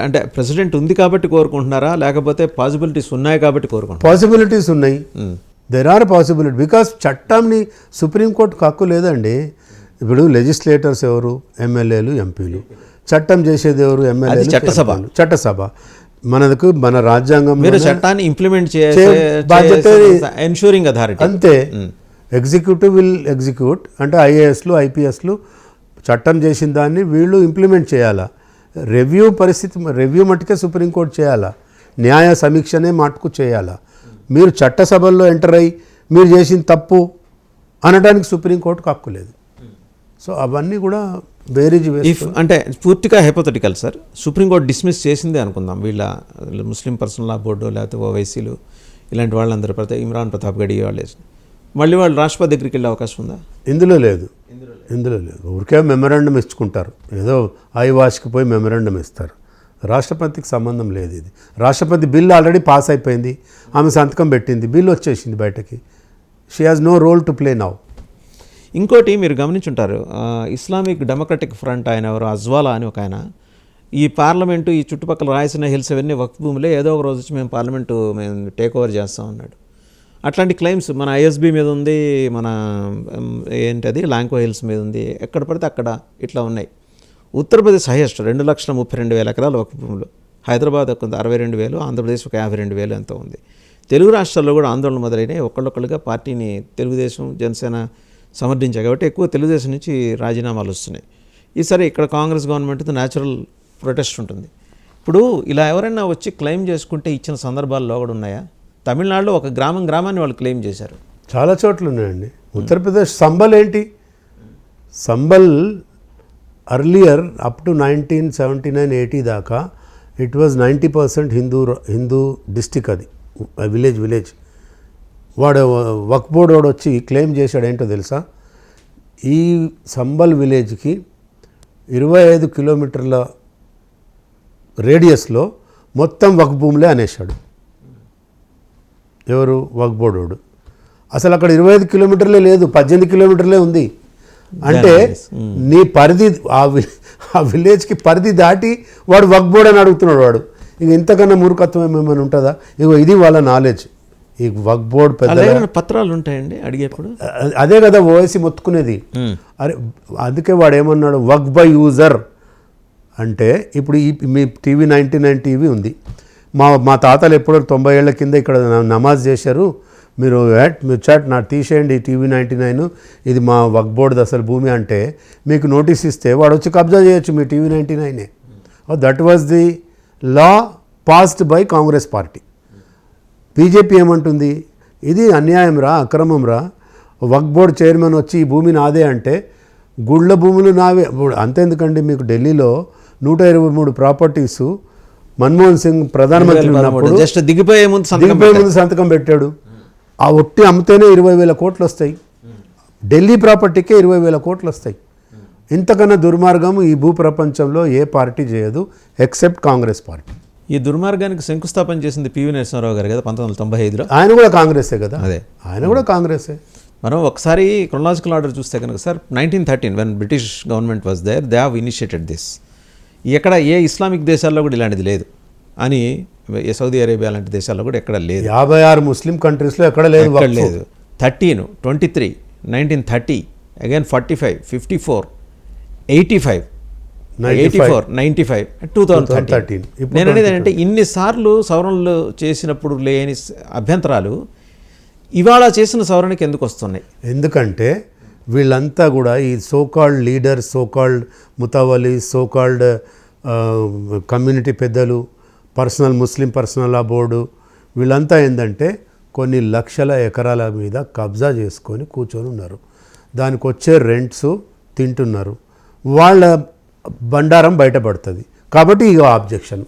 అంటే ప్రెసిడెంట్ ఉంది కాబట్టి కోరుకుంటున్నారా, లేకపోతే పాసిబిలిటీస్ ఉన్నాయి కాబట్టి కోరుకుంటున్నారా? పాసిబిలిటీస్ ఉన్నాయి. There are possibility. బికాజ్ చట్టంని సుప్రీంకోర్టుకు హక్కు లేదండి. ఇప్పుడు లెజిస్లేటర్స్ ఎవరు? ఎమ్మెల్యేలు, ఎంపీలు. చట్టం చేసేది ఎవరు? ఎమ్మెల్యేలు, చట్టసభ. మనకు మన రాజ్యాంగం చట్టాన్ని ఇంప్లిమెంట్ చేసే బాధ్యత ఎన్ష్యూరింగ్ అథారిటీ అంతే. Executive will execute. అంటే ఐఏఎస్లు, ఐపీఎస్లు చట్టం చేసిన దాన్ని వీళ్ళు ఇంప్లిమెంట్ చేయాలా. రివ్యూ మట్టుకే సుప్రీంకోర్టు చేయాలా. న్యాయ సమీక్షనే మటుకు చేయాలా. మీరు చట్టసభల్లో ఎంటర్ అయ్యి మీరు చేసిన తప్పు అనడానికి సుప్రీంకోర్టుకు హక్కు లేదు. సో అవన్నీ కూడా బేరీజ్ వేసి అంటే పూర్తిగా హైపోథెటికల్ సార్. సుప్రీంకోర్టు డిస్మిస్ చేసిందే అనుకుందాం. వీళ్ళ ముస్లిం పర్సనల్ లా బోర్డు లేకపోతే ఓవైసీలు ఇలాంటి వాళ్ళందరూ ఇమ్రాన్ ప్రతాప్ గడి వాళ్ళు మళ్ళీ వాళ్ళు రాష్ట్రపతి దగ్గరికి వెళ్ళే అవకాశం ఉందా? ఇందులో లేదు. ఊరికే మెమరాండం ఇచ్చుకుంటారు. ఏదో ఐవాష్కి పోయి మెమరాండం ఇస్తారు. రాష్ట్రపతికి సంబంధం లేదు. ఇది రాష్ట్రపతి బిల్ ఆల్రెడీ పాస్ అయిపోయింది. ఆమె సంతకం పెట్టింది, బిల్ వచ్చేసింది బయటకి. She has no role to play now. ఇంకోటి మీరు గమనించుంటారు, ఇస్లామిక్ డెమోక్రటిక్ ఫ్రంట్ ఆయన ఎవరు, అజ్వాలా అని ఒక ఆయన, ఈ పార్లమెంటు ఈ చుట్టుపక్కల రాయలసీమ హిల్స్ అవన్నీ వక్ఫ్ భూములే, ఏదో ఒక రోజు వచ్చి మేము పార్లమెంటు మేము టేక్ ఓవర్ చేస్తాం అన్నాడు. అట్లాంటి క్లెయిమ్స్ మన ఐఎస్బీ మీద ఉంది, మన ఏంటది లాంకో హిల్స్ మీద ఉంది, ఎక్కడ పడితే అక్కడ ఇట్లా ఉన్నాయి. ఉత్తరప్రదేశ్ హైయెస్ట్ 2,32,000 ఎకరాలు వక్ఫ్ భూములు. హైదరాబాద్ ఒక 62,000, ఆంధ్రప్రదేశ్ ఒక 52,000 ఎంతో ఉంది. తెలుగు రాష్ట్రాల్లో కూడా ఆందోళన మొదలైనాయి. ఒకళ్ళొక్కళ్ళుగా పార్టీని తెలుగుదేశం, జనసేన సమర్థించాయి కాబట్టి ఎక్కువ తెలుగుదేశం నుంచి రాజీనామాలు వస్తున్నాయి. ఈసారి ఇక్కడ కాంగ్రెస్ గవర్నమెంట్తో న్యాచురల్ ప్రొటెస్ట్ ఉంటుంది. ఇప్పుడు ఇలా ఎవరైనా వచ్చి క్లెయిమ్ చేసుకుంటే ఇచ్చిన సందర్భాల్లో కూడా ఉన్నాయా? తమిళనాడులో ఒక గ్రామాన్ని వాళ్ళు క్లెయిమ్ చేశారు. చాలా చోట్ల ఉన్నాయండి. ఉత్తరప్రదేశ్ సంబల్ ఏంటి? సంబల్ అర్లియర్ అప్ టు 1979-80 దాకా ఇట్ వాజ్ 90% హిందూ డిస్టిక్. అది విలేజ్. వాడు వక్ఫ్ బోర్డ్ వాడు వచ్చి క్లెయిమ్ చేశాడు. ఏంటో తెలుసా? ఈ సంబల్ విలేజ్కి 25 కిలోమీటర్ల రేడియస్లో మొత్తం వక్ఫ్ భూములే అనేశాడు. ఎవరు? వక్ఫ్ బోర్డ్ వాడు. అసలు అక్కడ 25 కిలోమీటర్లే లేదు, 18 కిలోమీటర్లే ఉంది. అంటే నీ పరిధి ఆ విలేజ్కి పరిధి దాటి వాడు వక్ఫ్ బోర్డ్ అని అడుగుతున్నాడు. వాడు ఇంక ఇంతకన్నా మూర్ఖత్వం ఏమైనా ఉంటుందా? ఇది వాళ్ళ నాలెడ్జ్. ఈ వక్ఫ్ బోర్డ్ పెద్ద పత్రాలు ఉంటాయండి అడిగేప్పుడు. అదే కదా ఓవైసీ మొత్తుకునేది. అరే అందుకే వాడు ఏమన్నాడు, వక్ఫ్ బై యూజర్ అంటే. ఇప్పుడు మీ టీవీ 99 టీవీ ఉంది. మా తాతలు ఎప్పుడో 90 ఏళ్ల కింద ఇక్కడ నమాజ్ చేశారు. మీరు చాట్ నా తీసేయండి టీవీ 99, ఇది మా వక్ఫ్ బోర్డు అసలు భూమి అంటే మీకు నోటీస్ ఇస్తే వాడు వచ్చి కబ్జా చేయొచ్చు మీ TV 99. That was the law passed by Congress party. BJP ఏమంటుంది? ఇది అన్యాయం రా, అక్రమం రా. వక్ఫ్ బోర్డ్ చైర్మన్ వచ్చి ఈ భూమి నాదే అంటే గుళ్ళ భూములు నావే. అంతేందుకండి, మీకు ఢిల్లీలో 123 ప్రాపర్టీసు మన్మోహన్ సింగ్ ప్రధానమంత్రి ఉన్నప్పుడు జస్ట్ దిగిపోయే ముందు సంతకం పెట్టాడు. ఆ ఒట్టి అమ్మితేనే 20,000 కోట్లు వస్తాయి. ఢిల్లీ ప్రాపర్టీకే 20,000 కోట్లు వస్తాయి. ఇంతకన్నా దుర్మార్గం ఈ భూ ప్రపంచంలో ఏ పార్టీ చేయదు ఎక్సెప్ట్ కాంగ్రెస్ పార్టీ. ఈ దుర్మార్గానికి శంకుస్థాపన చేసింది పివి నరసింహారావు గారు కదా 1995లో. ఆయన కూడా కాంగ్రెసే కదా. అదే ఆయన కూడా కాంగ్రెసే. మనం ఒకసారి క్రొనాలజికల్ ఆర్డర్ చూస్తే కనుక sir 1913 when British government was there, they have initiated this. ఎక్కడ ఏ ఇస్లామిక్ దేశాల్లో కూడా ఇలాంటిది లేదు. అని సౌదీ అరేబియా లాంటి దేశాల్లో కూడా ఎక్కడ లేదు. 56 ముస్లిం కంట్రీస్లో ఎక్కడ లేదు ఎక్కడ వక్ఫ్. లేదు. 13, 23, 1930, అగైన్ 45, 54, 85, 84, 95, 2013. ఇప్పుడు నేను అనేది ఏంటంటే ఇన్నిసార్లు సవరణలు చేసినప్పుడు లేని అభ్యంతరాలు ఇవాళ చేసిన సవరణకి ఎందుకు వస్తున్నాయి? ఎందుకంటే వీళ్ళంతా కూడా ఈ సోకాల్డ్ లీడర్, సోకాల్డ్ ముతావలి, సోకాల్డ్ కమ్యూనిటీ పెద్దలు, ముస్లిం పర్సనల్ లా బోర్డు, వీళ్ళంతా ఏంటంటే కొన్ని లక్షల ఎకరాల మీద కబ్జా చేసుకొని కూర్చొని ఉన్నారు. దానికి వచ్చే రెంట్స్ తింటున్నారు. వాళ్ళ బండారం బయటపడుతుంది. కాబట్టి ఇక ఆబ్జెక్షన్.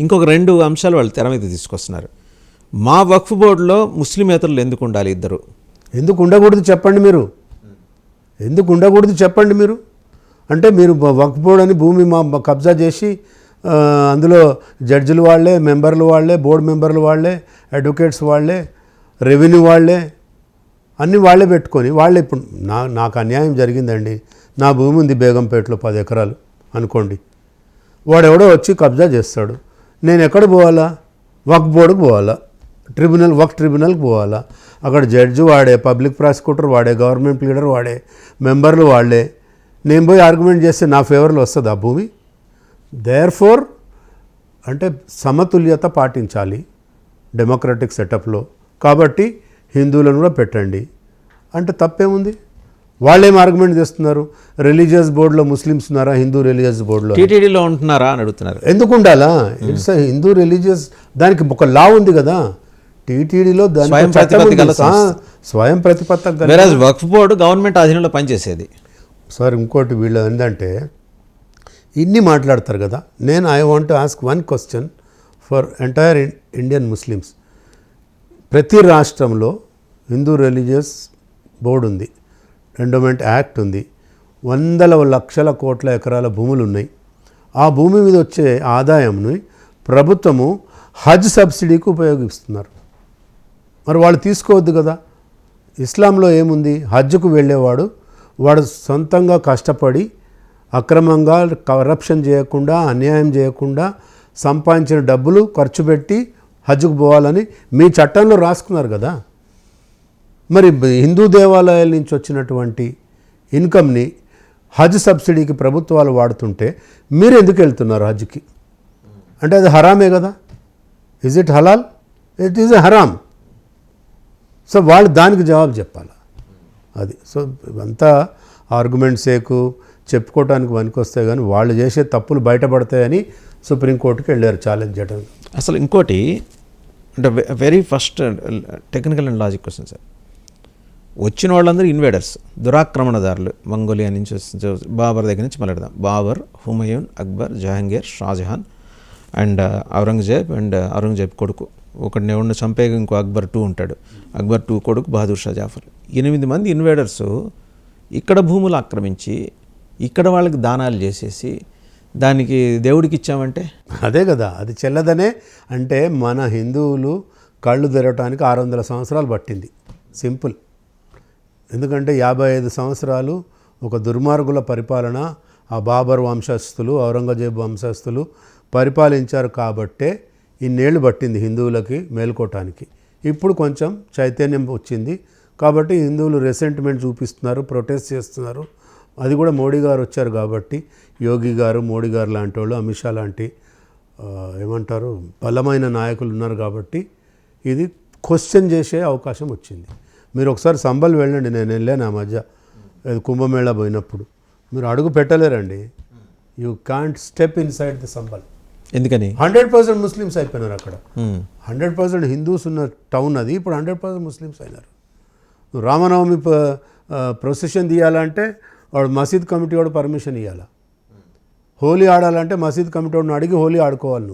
ఇంకొక 2 అంశాలు వాళ్ళు తెర మీద తీసుకొస్తున్నారు. మా వక్ఫ్ బోర్డులో ముస్లిమేతరులు ఎందుకు ఉండాలి? ఇద్దరు ఎందుకు ఉండకూడదు చెప్పండి మీరు. ఎందుకు ఉండకూడదు చెప్పండి మీరు. అంటే మీరు వక్ఫ్ బోర్డు అని భూమి మా కబ్జా చేసి అందులో జడ్జిలు వాళ్ళే, మెంబర్లు వాళ్ళే, బోర్డు మెంబర్లు వాళ్ళే, అడ్వకేట్స్ వాళ్ళే, రెవెన్యూ వాళ్ళే, అన్నీ వాళ్ళే పెట్టుకొని వాళ్ళే. ఇప్పుడు నాకు అన్యాయం జరిగిందండి, నా భూమి ఉంది బేగంపేటలో 10 ఎకరాలు అనుకోండి. వాడెవడో వచ్చి కబ్జా చేస్తాడు. నేను ఎక్కడ పోవాలా? వక్ఫ్ బోర్డుకు పోవాలా, వక్ఫ్ ట్రిబ్యునల్కి పోవాలా. అక్కడ జడ్జి వాడే, పబ్లిక్ ప్రాసిక్యూటర్ వాడే, గవర్నమెంట్ లీడర్ వాడే, మెంబర్లు వాళ్ళే. నేను పోయి ఆర్గ్యుమెంట్ చేస్తే నా ఫేవర్లో వస్తుంది ఆ భూమి. దేర్ఫోర్ అంటే సమతుల్యత పాటించాలి డెమోక్రటిక్ సెటప్లో. కాబట్టి హిందువులను కూడా పెట్టండి అంటే తప్పేముంది? వాళ్ళేం ఆర్గ్యుమెంట్ చేస్తున్నారు? రిలీజియస్ బోర్డులో ముస్లిమ్స్ ఉన్నారా? హిందూ రిలీజియస్ బోర్డులో టీటీడీలో ఉంటున్నారా అని అడుగుతున్నారు. ఎందుకు ఉండాలా? ఇట్స్ హిందూ రిలీజియస్, దానికి ఒక లా ఉంది కదా టీటీడీలో. స్వయం ప్రతిపత్తి. వక్ఫ్ బోర్డు గవర్నమెంట్ ఆధీనంలో పనిచేసేది. సార్ ఇంకోటి వీళ్ళు ఏంటంటే ఇన్ని మాట్లాడతారు కదా. I want to ask one question for entire Indian Muslims. ప్రతి రాష్ట్రంలో హిందూ రిలీజియస్ బోర్డు ఉంది, ఎండోమెంట్ యాక్ట్ ఉంది, వందల లక్షల కోట్ల ఎకరాల భూములు ఉన్నాయి. ఆ భూమి మీద వచ్చే ఆదాయంని ప్రభుత్వము హజ్ సబ్సిడీకి ఉపయోగిస్తున్నారు. మరి వాళ్ళు తీసుకోవద్దు కదా. ఇస్లాంలో ఏముంది? హజ్కు వెళ్ళేవాడు వాడు సొంతంగా కష్టపడి అక్రమంగా కరప్షన్ చేయకుండా, అన్యాయం చేయకుండా సంపాదించిన డబ్బులు ఖర్చు పెట్టి హజ్కు పోవాలని మీ చట్టంలో రాసుకున్నారు కదా. మరి హిందూ దేవాలయాల నుంచి వచ్చినటువంటి ఇన్కమ్ని హజ్ సబ్సిడీకి ప్రభుత్వాలు వాడుతుంటే మీరు ఎందుకు వెళ్తున్నారు హజ్కి? అంటే అది హరామే కదా. ఇజ్ ఇట్ హలాల్? ఇట్ ఈజ్ ఎ హరామ్. సో వాళ్ళు దానికి జవాబు చెప్పాలి. అది. సో అంతా ఆర్గ్యుమెంట్స్ చెప్పుకోవడానికి పనికొస్తాయి, కానీ వాళ్ళు చేసే తప్పులు బయటపడతాయని సుప్రీంకోర్టుకి వెళ్ళారు ఛాలెంజ్ చేయడానికి. అసలు ఇంకోటి అంటే very first technical and logic question sir. వచ్చిన వాళ్ళందరూ ఇన్వేడర్స్, దురాక్రమణదారులు. మంగోలియా నుంచి బాబర్ దగ్గర నుంచి మొదలెడదాం. బాబర్, హుమయూన్, అక్బర్, జహాంగీర్, షాజహాన్ అండ్ ఔరంగజేబ్ కొడుకు ఒకటి ఎవరిని చంపే ఇంకో అక్బర్ 2 ఉంటాడు. అక్బర్ 2 కొడుకు బహదూర్ షా జాఫర్. 8 మంది ఇన్వేడర్స్ ఇక్కడ భూములు ఆక్రమించి ఇక్కడ వాళ్ళకి దానాలు చేసేసి దానికి దేవుడికి ఇచ్చామంటే అదే కదా. అది చెల్లదనే. అంటే మన హిందువులు కళ్ళు తెరవటానికి 600 సంవత్సరాలు పట్టింది. సింపుల్. ఎందుకంటే 55 సంవత్సరాలు ఒక దుర్మార్గుల పరిపాలన ఆ బాబర్ వంశస్థులు, ఔరంగజేబు వంశస్థులు పరిపాలించారు. కాబట్టే ఇన్నేళ్ళు పట్టింది హిందువులకి మేల్కోవటానికి. ఇప్పుడు కొంచెం చైతన్యం వచ్చింది కాబట్టి హిందువులు రెసెంట్మెంట్ చూపిస్తున్నారు, ప్రొటెస్ట్ చేస్తున్నారు. అది కూడా మోడీ గారు వచ్చారు కాబట్టి, యోగి గారు, మోడీ గారు లాంటి వాళ్ళు, అమిత్ షా లాంటి ఏమంటారు బలమైన నాయకులు ఉన్నారు కాబట్టి ఇది క్వశ్చన్ చేసే అవకాశం వచ్చింది. మీరు ఒకసారి సంబల్ వెళ్ళండి. నేను వెళ్ళాను ఆ మధ్య కుంభమేళా పోయినప్పుడు. మీరు అడుగు పెట్టలేరండి. You can't step inside the Sambhal. ఎందుకని? 100% ముస్లిమ్స్ అయిపోయినారు అక్కడ. 100% హిందూస్ ఉన్న టౌన్ అది. ఇప్పుడు 100% ముస్లిమ్స్ అయినారు. రామనవమి ప్రొసెషన్ తీయాలంటే వాడు మసీద్ కమిటీ వాడు పర్మిషన్ ఇవ్వాలి. హోలీ ఆడాలంటే మసీద్ కమిటీ వాడిని అడిగి హోలీ ఆడుకోవాలి.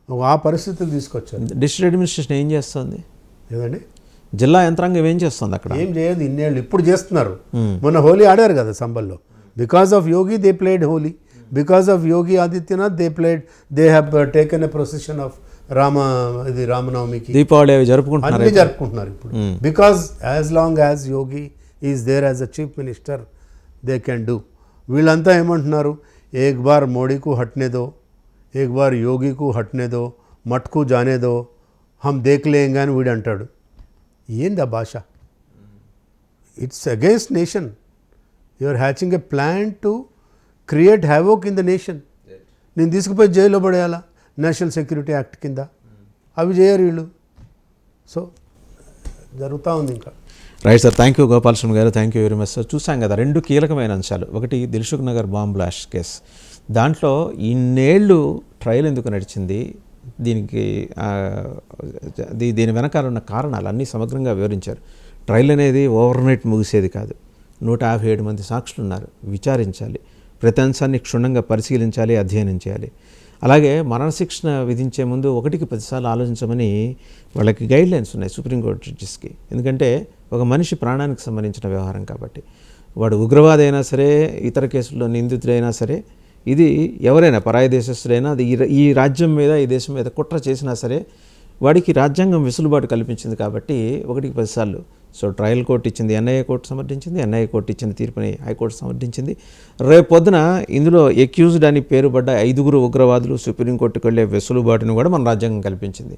నువ్వు ఆ పరిస్థితులు తీసుకొచ్చారు. డిస్ట్రిక్ట్ అడ్మినిస్ట్రేషన్ ఏం చేస్తుంది? ఏదండి జిల్లా యంత్రాంగం ఏం చేస్తుంది అక్కడ? ఏం చేయదు. ఇన్నేళ్ళు ఇప్పుడు చేస్తున్నారు. మొన్న హోలీ ఆడారు కదా సంబల్లో. Because of Yogi they played Holi. Because of Yogi Adityanath they have taken a procession of రామనవమికి, దీపావళి అవి జరుపుకుంటున్నారు ఇప్పుడు. Because as long as Yogi is there as a chief minister they can do. వీళ్ళంతా ఏమంటున్నారు? ఏక్ బార్ మోడీకు హట్నే దో, एक बार योगी को हटने दो, मठ को जाने दो, हम देख लेंगे అని వీడు అంటాడు. ఏంది ఆ భాష? It's against nation. You are hatching a plan to create havoc in the nation. నేను తీసుకుపోయి జైల్లో పడేయాలా నేషనల్ సెక్యూరిటీ యాక్ట్ కింద? అవి చేయరు వీళ్ళు. సో జరుగుతూ ఉంది ఇంకా. Right sir, thank you Gopalaswamy గారు, thank you very much sir. చూసాం కదా రెండు కీలకమైన అంశాలు. ఒకటి Dilsukhnagar bomb blast case, దాంట్లో ఇన్నేళ్ళు ట్రయల్ ఎందుకు నడిచింది, దీనికి దీని వెనకాల ఉన్న కారణాలు అన్నీ సమగ్రంగా వివరించారు. ట్రయల్ అనేది ఓవర్ నైట్ ముగిసేది కాదు. 157 మంది సాక్షులు ఉన్నారు, విచారించాలి, ప్రతి అంశాన్ని క్షుణ్ణంగా పరిశీలించాలి, అధ్యయనం చేయాలి. అలాగే మరణశిక్షణ విధించే ముందు 1కి 10 సార్లు ఆలోచించమని వాళ్ళకి గైడ్ లైన్స్ ఉన్నాయి సుప్రీంకోర్టు జడ్జెస్కి. ఎందుకంటే ఒక మనిషి ప్రాణానికి సంబంధించిన వ్యవహారం కాబట్టి, వాడు ఉగ్రవాది అయినా సరే, ఇతర కేసుల్లో నిందితుడైనా సరే, ఇది ఎవరైనా పరాయి దేశస్తుడైనా, అది ఈ రాజ్యం మీద, ఈ దేశం మీద కుట్ర చేసినా సరే వాడికి రాజ్యాంగం వెసులుబాటు కల్పించింది కాబట్టి 1కి 10 సార్లు. సో ట్రయల్ కోర్టు ఇచ్చింది, ఎన్ఐఏ కోర్టు సమర్థించింది, ఎన్ఐఏ కోర్టు ఇచ్చిన తీర్పుని హైకోర్టు సమర్థించింది. రేపు పొద్దున ఇందులో ఎక్యూజ్డ్ అని పేరు పడ్డ 5 ఉగ్రవాదులు సుప్రీంకోర్టుకు వెళ్ళే వెసులుబాటును కూడా మన రాజ్యాంగం కల్పించింది.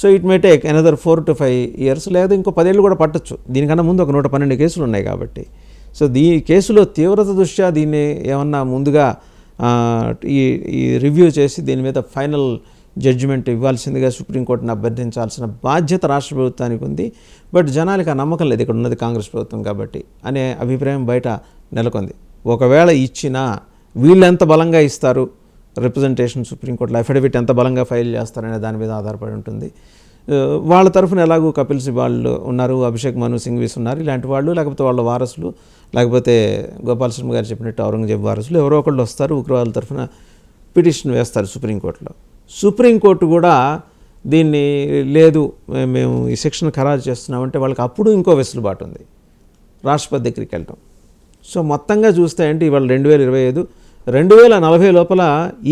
So it may take another 4 to 5 years, లేదా ఇంకో 10 ఏళ్ళు కూడా పట్టొచ్చు. దీనికన్నా ముందు ఒక 112 కేసులు ఉన్నాయి కాబట్టి. సో కేసులో తీవ్రత దృష్ట్యా దీన్ని ఏమన్నా ముందుగా ఈ రివ్యూ చేసి దీని మీద ఫైనల్ జడ్జిమెంట్ ఇవ్వాల్సిందిగా సుప్రీంకోర్టును అభ్యర్థించాల్సిన బాధ్యత రాష్ట్ర ప్రభుత్వానికి ఉంది. బట్ జనాలకు ఆ నమ్మకం లేదు, ఇక్కడ ఉన్నది కాంగ్రెస్ ప్రభుత్వం కాబట్టి అనే అభిప్రాయం బయట నెలకొంది. ఒకవేళ ఇచ్చినా వీళ్ళు ఎంత బలంగా ఇస్తారు రిప్రజెంటేషన్, సుప్రీంకోర్టులో అఫిడవిట్ ఎంత బలంగా ఫైల్ చేస్తారనే దాని మీద ఆధారపడి ఉంటుంది. వాళ్ళ తరఫున ఎలాగూ కపిల్ సిబాల్ ఉన్నారు, అభిషేక్ మను సింఘ్వీస్ ఉన్నారు, ఇలాంటి వాళ్ళు, లేకపోతే వాళ్ళ వారసులు, లేకపోతే గోపాలస్వామి గారు చెప్పినట్టు ఔరంగజేబ్ వారసులు ఎవరో ఒకళ్ళు వస్తారు, ఉగ్రవాదుల తరఫున పిటిషన్ వేస్తారు సుప్రీంకోర్టులో. సుప్రీంకోర్టు కూడా దీన్ని లేదు మేము ఈ సెక్షన్ ఖరారు చేస్తున్నామంటే వాళ్ళకి అప్పుడు ఇంకో వెసులుబాటు ఉంది, రాష్ట్రపతి దగ్గరికి వెళ్ళటం. సో మొత్తంగా చూస్తే అంటే ఇవాళ 2025, 2040 లోపల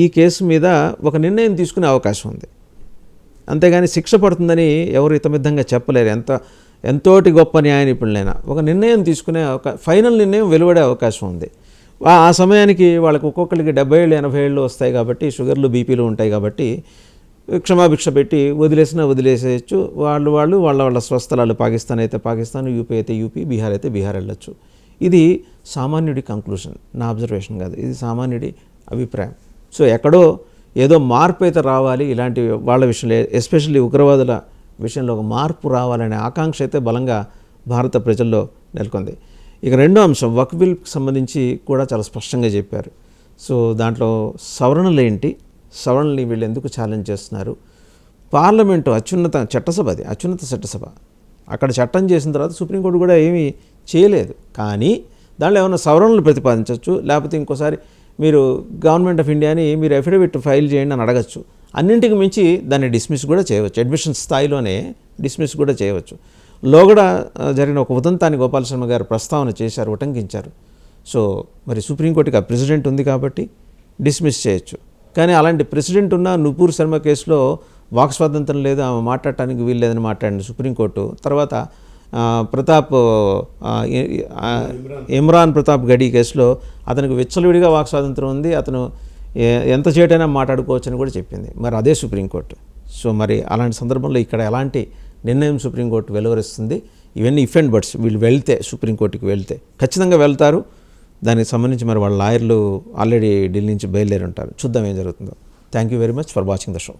ఈ కేసు మీద ఒక నిర్ణయం తీసుకునే అవకాశం ఉంది. అంతేగాని శిక్ష పడుతుందని ఎవరు ఇతమిద్దంగా చెప్పలేరు. ఎంతోటి గొప్ప న్యాయ నిపుణులైనా ఒక నిర్ణయం తీసుకునే ఫైనల్ నిర్ణయం వెలువడే అవకాశం ఉంది. ఆ సమయానికి వాళ్ళకి ఒక్కొక్కరికి 70 ఏళ్ళు 80 ఏళ్ళు వస్తాయి కాబట్టి, షుగర్లు బీపీలు ఉంటాయి కాబట్టి క్షమాభిక్ష పెట్టి వదిలేసేయచ్చు. వాళ్ళ స్వస్థలాలు, పాకిస్తాన్ అయితే పాకిస్తాన్, యూపీ అయితే యూపీ, బీహార్ అయితే బీహార్ వెళ్ళొచ్చు. ఇది సామాన్యుడి కంక్లూషన్, నా అబ్జర్వేషన్ కాదు, ఇది సామాన్యుడి అభిప్రాయం. సో ఎక్కడో ఏదో మార్పు అయితే రావాలి, ఇలాంటి వాళ్ళ విషయంలో ఎస్పెషల్లీ ఉగ్రవాదుల విషయంలో ఒక మార్పు రావాలనే ఆకాంక్ష అయితే బలంగా భారత ప్రజల్లో నెలకొంది. ఇక రెండో అంశం వక్ఫ్ బిల్కి సంబంధించి కూడా చాలా స్పష్టంగా చెప్పారు. సో దాంట్లో సవరణలు ఏంటి, సవరణల్ని వీళ్ళు ఎందుకు ఛాలెంజ్ చేస్తున్నారు, పార్లమెంటు అత్యున్నత చట్టసభ, అది అత్యున్నత చట్టసభ, అక్కడ చట్టం చేసిన తర్వాత సుప్రీంకోర్టు కూడా ఏమీ చేయలేదు. కానీ దాంట్లో ఏమైనా సవరణలు ప్రతిపాదించవచ్చు, లేకపోతే ఇంకోసారి మీరు గవర్నమెంట్ ఆఫ్ ఇండియాని మీరు అఫిడవిట్ ఫైల్ చేయండి అని అడగచ్చు. అన్నింటికి మించి దాన్ని డిస్మిస్ కూడా చేయవచ్చు, అడ్మిషన్ స్థాయిలోనే డిస్మిస్ కూడా చేయవచ్చు. లోగడ జరిగిన ఒక ఉదంతాన్ని గోపాలస్వామి గారు ప్రస్తావన చేశారు, ఉటంకించారు. సో మరి సుప్రీంకోర్టుకి ఆ ప్రెసిడెంట్ ఉంది కాబట్టి డిస్మిస్ చేయొచ్చు. కానీ అలాంటి ప్రెసిడెంట్ ఉన్న నుపూర్ శర్మ కేసులో వాక్ స్వాతంత్రం లేదు, ఆమె మాట్లాడటానికి వీలు లేదని మాట్లాడింది సుప్రీంకోర్టు. తర్వాత ఇమ్రాన్ ప్రతాప్ గడి కేసులో అతనికి విచ్చలవిడిగా వాక్ స్వాతంత్రం ఉంది, అతను ఎంత చేటైనా మాట్లాడుకోవచ్చు అని కూడా చెప్పింది. మరి అదే సుప్రీంకోర్టు. సో మరి అలాంటి సందర్భంలో ఇక్కడ ఎలాంటి నిర్ణయం సుప్రీంకోర్టు వెలువరిస్తుంది, ఇవన్నీ ఇఫ్ అండ్ బట్స్. వీళ్ళు వెళ్తే సుప్రీంకోర్టుకి వెళ్తే ఖచ్చితంగా వెళ్తారు. దానికి సంబంధించి మరి వాళ్ళ లాయర్లు ఆల్రెడీ ఢిల్లీ నుంచి బయలుదేరి ఉంటారు. చూద్దాం ఏం జరుగుతుందో. Thank you very much for watching the show.